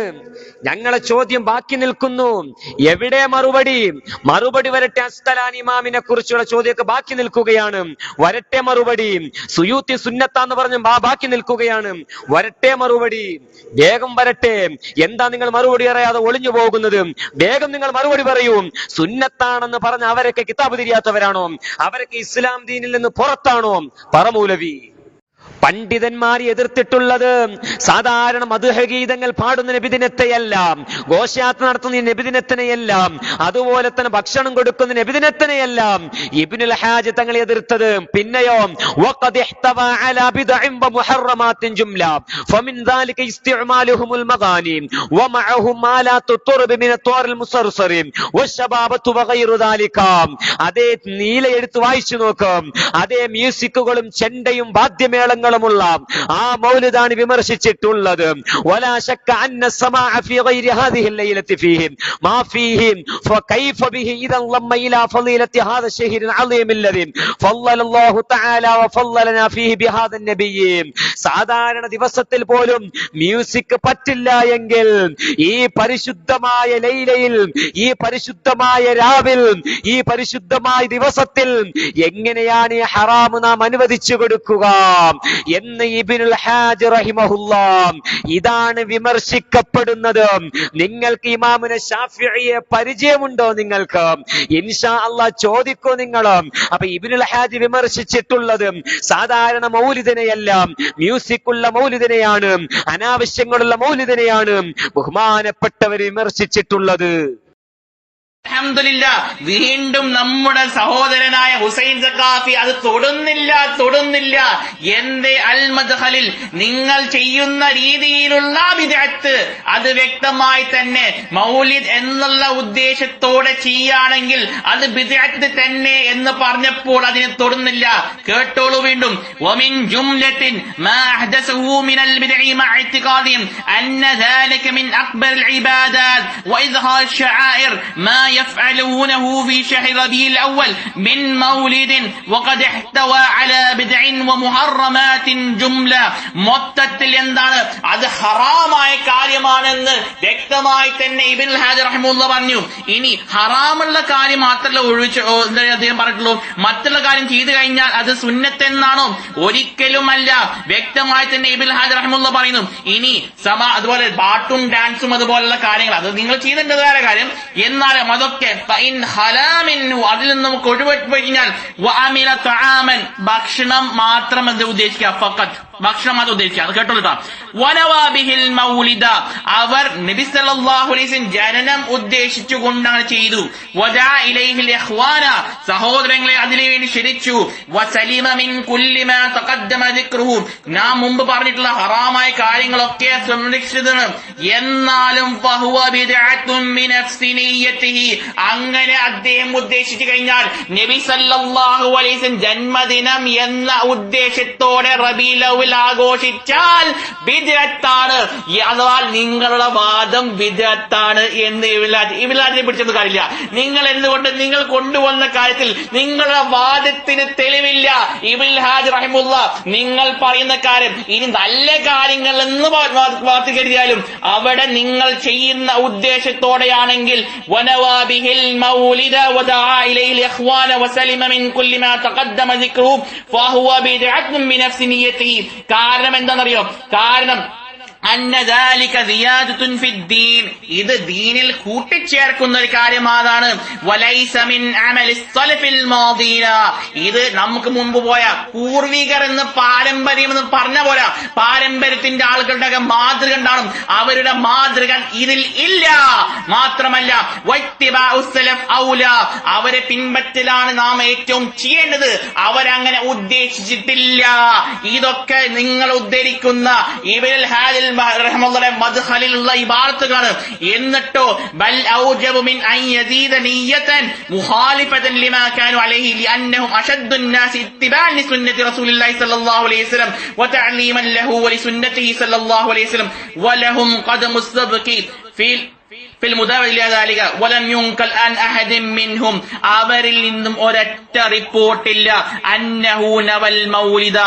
എവിടെ മറുപടി വരട്ടെ. അസ്തലാനി ഇമാമിനെ കുറിച്ചുള്ള ചോദ്യമൊക്കെ ബാക്കി നിൽക്കുകയാണ്. വരട്ടെ മറുപടി. സുയൂത്തി സുന്നത്താന്ന് പറഞ്ഞ് ബാക്കി നിൽക്കുകയാണ്. വരട്ടെ മറുപടി, വേഗം വരട്ടെ. എന്താ നിങ്ങൾ മറുപടി അറിയാതെ ഒളിഞ്ഞു പോകുന്നത്? വേഗം നിങ്ങൾ മറുപടി പറയൂ. സുന്നത്താണെന്ന് പറഞ്ഞ അവരൊക്കെ കിതാബ് തിരിയാത്തവരാണോ? അവരൊക്കെ ഇസ്ലാം ദീനിൽ നിന്ന് പുറത്താണോ? പറ മൗലവി. പണ്ഡിതന്മാർ എതിർത്തിട്ടുള്ളത് സാധാരണ മദ്ഹ് ഗീതങ്ങൾ പാടുന്ന നബിദിനത്തെയല്ല, ഘോഷയാത്ര നടത്തുന്ന നബിദിനത്തിനെയല്ല, അതുപോലെ തന്നെ ഭക്ഷണം കൊടുക്കുന്ന നബിദിനത്തിനെയല്ല ഇബ്നുൽ ഹാജ് തങ്ങൾ എതിർത്തത്. പിന്നെയോ വഖദ് ഇഹ്തവ അലാ ബിദ്അൻ വമുഹറമാത്തിൻ ജുംല ഫമിൻ ദാലിക ഇസ്തിഅമാലുഹുൽ മഗാനി വമഅഹും മാലാത്തു തുർബ് മിൻ അത്വാറിൽ മുസർസറി വശബാബത്തു വഗൈറു ദാലിക. അതേ നീല എടുത്ത് വായിച്ചു നോക്കാം. അതേ മ്യൂസിക്കുകളും ചെണ്ടയും വാദ്യമേളങ്ങളും തങ്ങളുമുള്ള ആ മൗലിദാണ് വിമർശിച്ചിട്ടുള്ളത്. വലാ ശക്ക അന്ന സമാഅ ഫീ ഗൈരി ഹാദിഹി ലൈലത്തി ഫീഹി മാ ഫീഹി ഫകൈഫ ബിഹി ഇദൻ ലമ്മ ഇലാ ഫളീലത്തി ഹാദാ ശഹ്റിൽ അളീം അല്ലദി ഫളലല്ലാഹു തആല വഫളലനാ ഫീഹി ബിഹാദൻ നബിയ്യി. സാധാരണ ദിവസത്തിൽ പോലും മ്യൂസിക് പറ്റില്ല എങ്കിൽ ഈ പരിശുദ്ധമായ ലൈലയിൽ, ഈ പരിശുദ്ധമായ രാവിൽ, ഈ പരിശുദ്ധമായ ദിവസത്തിൽ എങ്ങനെയാണ് ഈ ഹറാമ് നാം അനുവദിച്ചു കൊടുക്കുക എന്ന് ഇബ്നുൽ ഹാജ് റഹിമഹുല്ലാഹ് ഇതാണ് വിമർശിക്കപ്പെടുന്നത്. നിങ്ങൾക്ക് ഇമാമുന ശാഫിഈയെ പരിചയമുണ്ടോ? നിങ്ങൾക്ക് ഇൻഷാ അല്ലാഹ് ചോദിക്കൂ നിങ്ങൾ. അപ്പൊ ഇബ്നുൽ ഹാജ് വിമർശിച്ചിട്ടുള്ളത് സാധാരണ മൗലിദിനെയല്ല, മ്യൂസിക് ഉള്ള മൗലിദിനെയാണ്, അനാവശ്യങ്ങളുള്ള മൗലിദിനെയാണ് ബഹുമാനപ്പെട്ടവർ വിമർശിച്ചിട്ടുള്ളത്. അൽഹംദുലില്ലാഹ്, വീണ്ടും നമ്മുടെ സഹോദരനായ ഹുസൈൻ സഖാഫി അത് തൊടുന്നില്ല. എന്റെ അൽ മദ്ഖലിൽ നിങ്ങൾ ചെയ്യുന്ന രീതിയിലുള്ള ബിദ്അത്ത് അത് വ്യക്തമായി തന്നെ മൗലിദ് എന്നുള്ള ഉദ്ദേശത്തോടെ ചെയ്യുകയാണെങ്കിൽ അത് ബിദ്അത്ത് തന്നെ എന്ന് പറഞ്ഞപ്പോൾ അതിനെ തൊടുന്നില്ല. കേട്ടോളൂ വീണ്ടും. വമിൻ ജുംലത്തിൻ മാ അഹ്ദസഹു മിനൽ ബിദ്ഇ മഅ ഇഅ്തിഖാദിഹിം അന്ന ദാലിക മിൻ അക്ബറിൽ ഇബാദാത്ത് വഇദ്ഹാർ ശആഇർ മാ يفعلونه في شهر ربيع الأول من مولد وقد احتوى على بدع ومحرمات جملة. മൊത്തത്തിൽ എന്താണ് അത് ഹറാമായ കാര്യമാണെന്ന് വ്യക്തമായി തന്നെ ഇബ്നുൽ ഹാജർ റഹിമഹുല്ലാഹ് പറഞ്ഞു. ഇനി ഹറാമുള്ള കാര്യം മാത്രമല്ല അദ്ദേഹം പറഞ്ഞിട്ടുള്ളൂ, മറ്റുള്ള കാര്യം ചെയ്തു കഴിഞ്ഞാൽ അത് സുന്നത്തെന്നാണോ? ഒരിക്കലുമല്ല. വ്യക്തമായി തന്നെ ഇബ്നുൽ ഹാജർ റഹിമഹുല്ലാഹ് പറയുന്നു. ഇനി അതുപോലെ പാട്ടും ഡാൻസും അതുപോലുള്ള കാര്യങ്ങൾ അത് നിങ്ങൾ ചെയ്തേണ്ടതായ കാര്യം, എന്നാലും അതൊക്കെ അതിൽ നിന്ന് നമുക്ക് ഒഴിവാക്കി കഴിഞ്ഞാൽ ഭക്ഷണം മാത്രം അത് ഉദ്ദേശിക്കുക, ഫഖത്ത് ഭക്ഷണം അത് ഉദ്ദേശിക്കുക. അത് കേട്ടോളൂ. വനവാബിഹിൽ മൗലിദ, അവർ നബി സല്ലല്ലാഹു അലൈഹി വസല്ലം ജനനം ഉദ്ദേശിച്ചുകൊണ്ടാണ് ചെയ്തു. വജാ ഇലൈഹിൽ ഇഖ്വാന, സഹോദരങ്ങളെ അതിനുവേണ്ടി ക്ഷണിച്ചു. വസലിമ മിൻ കുല്ലി മാ തഖദ്ദമ ദിക്റുഹു, നാം മുമ്പ് പറഞ്ഞിട്ടുള്ള ഹറാമായ കാര്യങ്ങളൊക്കെ സംരക്ഷിച്ചതാണ്. എന്നാലും ഫഹുവ ബിദ്അത്തുൻ മിൻ നഫ്സി നിയ്യതിഹി, അങ്ങനെ അദ്ദേഹം ഉദ്ദേശിച്ചു കഴിഞ്ഞാൽ നബി സല്ലല്ലാഹു അലൈഹി വസല്ലം ജന്മദിനം എന്ന ഉദ്ദേശത്തോടെ റബീഉൽ അവ്വൽ ആഘോഷിച്ചാൽ ബിദ്അത്താണ്. അഥവാ നിങ്ങളുടെ വാദം ബിദ്അത്താണ് എന്ന് ഇബ്നുൽ പിടിച്ചത് കാര്യമില്ല. നിങ്ങൾ എന്തുകൊണ്ട് നിങ്ങൾ കൊണ്ടുവന്ന കാര്യത്തിൽ നിങ്ങളുടെ വാദത്തിന് തെളിവില്ല. ഇബ്നുൽ ഹാജ് റഹിമഹുല്ലാഹ് നിങ്ങൾ പറയുന്ന കാര്യം ഇനി നല്ല കാര്യങ്ങൾ എന്ന് വാർത്ത കരുതിയാലും അവിടെ നിങ്ങൾ ചെയ്യുന്ന ഉദ്ദേശത്തോടെയാണെങ്കിൽ വനവാബിഹിൽ മൗലിദ വദഅ ഇലൈഹിൽ ഇഖ്വാന വസലിമ മിൻ കുല്ലി മാ തഖദ്ദമ ദിക്റുഹു ഫഹുവ ബിദ്അത്തുൻ മിൻ നഫ്സി നിയ്യതിഹി. കാരണം എന്താണെന്നറിയോ? കാരണം ഇത് ദീനിൽ കൂട്ടിച്ചേർക്കുന്ന ഒരു കാര്യമാണ്. ഇത് നമുക്ക് മുമ്പ് പോയ പൂർവികർ എന്ന് പാരമ്പര്യം എന്ന് പറഞ്ഞ പോലെ പാരമ്പര്യത്തിന്റെ ആളുകളുടെ മാതൃക ഉണ്ടാകും. അവരുടെ മാതൃക ഇതിൽ ഇല്ല. മാത്രമല്ല അവരെ പിൻപറ്റലാണ് നാം ഏറ്റവും ചെയ്യേണ്ടത്. അവരങ്ങനെ ഉദ്ദേശിച്ചിട്ടില്ല. ഇതൊക്കെ നിങ്ങൾ ഉദ്ധരിക്കുന്ന ഇബ്നുൽ ഹാജ് മദ്ഖലിലുള്ള ഇബാറത്തുകളാണ്. എന്നിട്ടോ ബൽ ഔജബു മിൻ അൻ യസീദ നിയ്യതൻ മുഖാലിഫതൻ ലിമാ കാനു അലൈഹി ലിഅന്നഹും അശദ്ദുൻ നാസി ഇത്തിബാഅൻ ലിസുന്നതി റസൂലില്ലാഹി സ്വല്ലല്ലാഹു അലൈഹി വസല്ലം വതഅലീമൻ ലഹു വലിസുന്നതിഹി സ്വല്ലല്ലാഹു അലൈഹി വസല്ലം വലഹും ഖദമു സബ്ഖി ഫിൽ മുദാവലിക വലം യുൻകൽ അൻ അഹദിൻ മിൻഹും, അവരിൽ നിന്നും ഒരൊറ്റ റിപ്പോർട്ടില്ല അന്നഹു നവൽ മൗലിദ,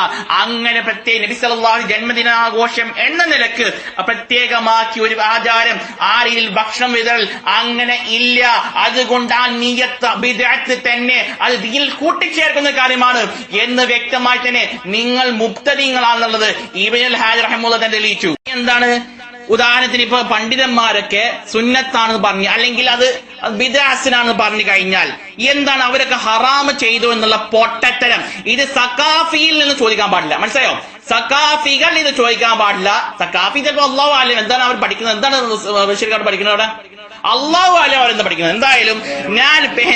അങ്ങനെ പ്രത്യേക നബി സല്ലല്ലാഹു അലൈഹി ജന്മദിനാഘോഷം എന്ന നിലക്ക് പ്രത്യേകമാക്കി ഒരു ആചാരം, ആ രീതിയിൽ ഭക്ഷണം വിതറൽ അങ്ങനെ ഇല്ല. അതുകൊണ്ട് ആ നിയ്യത്ത് ബിദ്അത്ത് തന്നെ, അത് ദീനിൽ കൂട്ടിച്ചേർക്കുന്ന കാര്യമാണ് എന്ന് വ്യക്തമായി തന്നെ നിങ്ങൾ മുബ്തദിങ്ങളാണെന്നുള്ളത് ഇബ്നുൽ ഹാജ് റഹിമഹുല്ലാഹ് തന്നെ തെളിയിച്ചു. എന്താണ് ഉദാഹരണത്തിന് ഇപ്പൊ പണ്ഡിതന്മാരൊക്കെ സുന്നത്താണെന്ന് പറഞ്ഞു അല്ലെങ്കിൽ അത് ബിദ്അത്താണെന്ന് പറഞ്ഞു കഴിഞ്ഞാൽ എന്താണ് അവരൊക്കെ ഹറാമ് ചെയ്തു എന്നുള്ള പൊട്ടത്തരം. ഇത് സഖാഫിയിൽ നിന്ന് ചോദിക്കാൻ പാടില്ല. മനസ്സിലായോ? സഖാഫികൾ ഇത് ചോദിക്കാൻ പാടില്ല. സഖാഫി ചിലപ്പോൾ അല്ലാഹു അലം എന്താണ് അവർ പഠിക്കുന്നത്, എന്താണ് ബഷീർ പഠിക്കുന്നത്, അവിടെ അല്ലാഹു അലം അവരെന്താ പഠിക്കുന്നത്.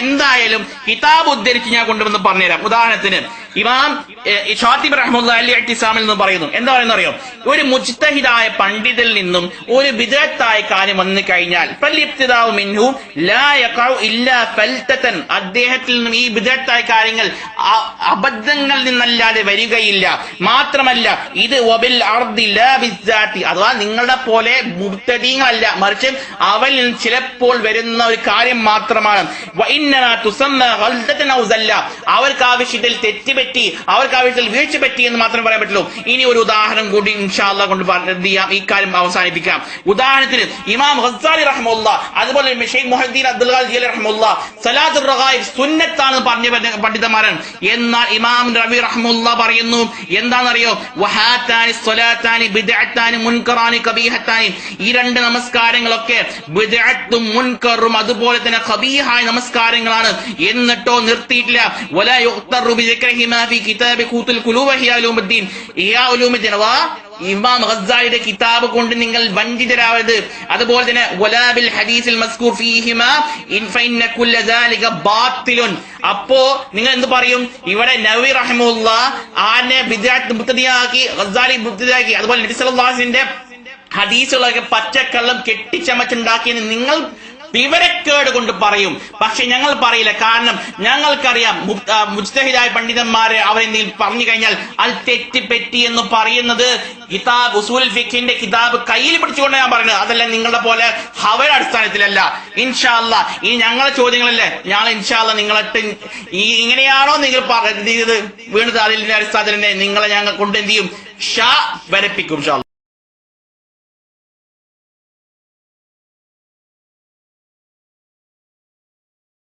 എന്തായാലും കിതാബ് ഉദ്ധരിച്ച് ഞാൻ കൊണ്ടുവന്ന് പറഞ്ഞുതരാം. ഉദാഹരണത്തിന് ഇമാം ഷാത്തിബി റഹ്മത്തുള്ളാഹി അലൈഹി ഇഅ്തിസാമിൽ നിന്ന് പറയുന്നു. എന്താ പറയുന്നത് അറിയോ? ഒരു മുജ്തഹിദായ പണ്ഡിതനിൽ നിന്നും ഒരു ബിദ്അത്തായ കാര്യം വന്നു കഴിഞ്ഞാൽ ഫൽഇബ്തിദാഉ മിൻഹു ലാ യഖഉ ഇല്ലാ ഫൽതതൻ, അദ്ദേഹത്തിൽ നിന്നും ഈ ബിദ്അത്തായ കാര്യങ്ങൾ അബദ്ധങ്ങളിൽ നിന്നല്ലാതെ വരികയില്ല. മാത്രമല്ല ഇത് വബിൽ അർദി ലാ ബിസ്സാതി, അഥവാ നിങ്ങളുടെ പോലെ മുബ്തദീങ്ങളല്ല, മറിച്ച് അവരിൽ നിന്ന് ചിലപ്പോൾ വരുന്ന ഒരു കാര്യം മാത്രമാണ്. വഇന്നമാ തുസമ്മ ഗൽതതൻ ഔ സല്ല, അവർക്ക് ആവശ്യത്തിൽ തെറ്റുപറ്റി, അവർക്ക് ആവശ്യത്തിൽ വീഴ്ച പറ്റി എന്ന് മാത്രമേ പറയാൻ പറ്റുള്ളൂ. ഇനി ഒരു ഉദാഹരണം കൂടി ഇൻഷാ അല്ലാഹ് കൊണ്ട് എന്ത് ചെയ്യാം, ഈ കാര്യം അവസാനിപ്പിക്കാം. ഉദാഹരണത്തിന് ഇമാം ഗസ്സാലി റഹ്മത്തുള്ളാഹ്, അതുപോലെ ഷെയ്ഖ് മുഹദ്ദീൻ അബ്ദുൽ ഖാദിർ ജീലാനി റഹ്മത്തുള്ളാഹ് സലാത്തുർ റഗായിബ് സുന്നത്താണ് പറഞ്ഞ പണ്ഡിതന്മാരാണ്. എന്നാൽ ഇമാം റബി റഹ്മത്തുള്ളാഹ് പറയുന്നു എന്താണെന്നറിയോ? വഹാതാനി സ്വലാത്താനി ബിദ്അത്താനി മുൻകറാനി കബീഹത്താനി, ഈ രണ്ട് നമസ്കാരങ്ങളൊക്കെ ബിദ്അത്തും മുൻകറും അതുപോലെ തന്നെ ഖബീഹായ നമസ്കാരങ്ങളാണ്. എന്നിട്ടോ നിർത്തിയിട്ടില്ല. വലാ യുഖ്തറു ബിദിക്രിഹിമാ ഫീ കിതാബി ഖൂതുൽ ഖുലൂബ് ഇഹ്യാ ഉലൂമുദ്ദീൻ, ഇഹ്യാ ഉലൂമുദ്ദീൻ ഇമാം ഗസ്സാലിയുടെ കിതാബ് കൊണ്ട് നിങ്ങൾ വഞ്ചിതരാവരുത്. അതുപോലെ തന്നെ വലാ ബിൽ ഹദീസിൽ മസ്കൂർ ഫീഹിമാ ഫഇന്ന കുല്ല ദാലിക ബാത്തിലുൻ. അപ്പോ നിങ്ങൾ എന്ത് പറയും? ഇവിടെ നവവി റഹിമഹുല്ലാഹ് ആനെ ബിദ്അത്ത് മുബ്തദിയാക്കി, ഗസ്സാലി മുബ്തദിയാക്കി, അതുപോലെ നബി സല്ലല്ലാഹു അലൈഹി വസല്ലമിന്റെ ഹദീസുകളൊക്കെ പച്ചക്കള്ളം കെട്ടിച്ചമച്ചുണ്ടാക്കിയെന്ന് നിങ്ങൾ വിവരക്കേട് കൊണ്ട് പറയും. പക്ഷെ ഞങ്ങൾ പറയില്ല. കാരണം ഞങ്ങൾക്കറിയാം മുജ്തഹിദായ പണ്ഡിതന്മാരെ അവരെന്തെങ്കിലും പറഞ്ഞു കഴിഞ്ഞാൽ അത് തെറ്റിപ്പറ്റി എന്ന് പറയുന്നത് കിതാബ് ഉസൂലുൽ ഫിഖിന്റെ കിതാബ് കയ്യിൽ പിടിച്ചുകൊണ്ട് ഞാൻ പറയുന്നത്, അതല്ല നിങ്ങളുടെ പോലെ ഹവയുടെ അടിസ്ഥാനത്തിലല്ല. ഇൻഷാ അല്ലാഹ് ഇനി ഞങ്ങളെ ചോദ്യങ്ങളല്ലേ, ഞങ്ങൾ ഇൻഷാ അല്ലാഹ് നിങ്ങളിട്ട് ഇങ്ങനെയാണോ നിങ്ങൾ വീണത് അതിന്റെ അടിസ്ഥാനത്തിൽ നിങ്ങളെ ഞങ്ങൾ കൊണ്ട് എന്ത് ചെയ്യും? ഷാ വരപ്പിക്കും. ഇൻഷാ അല്ലാഹ്.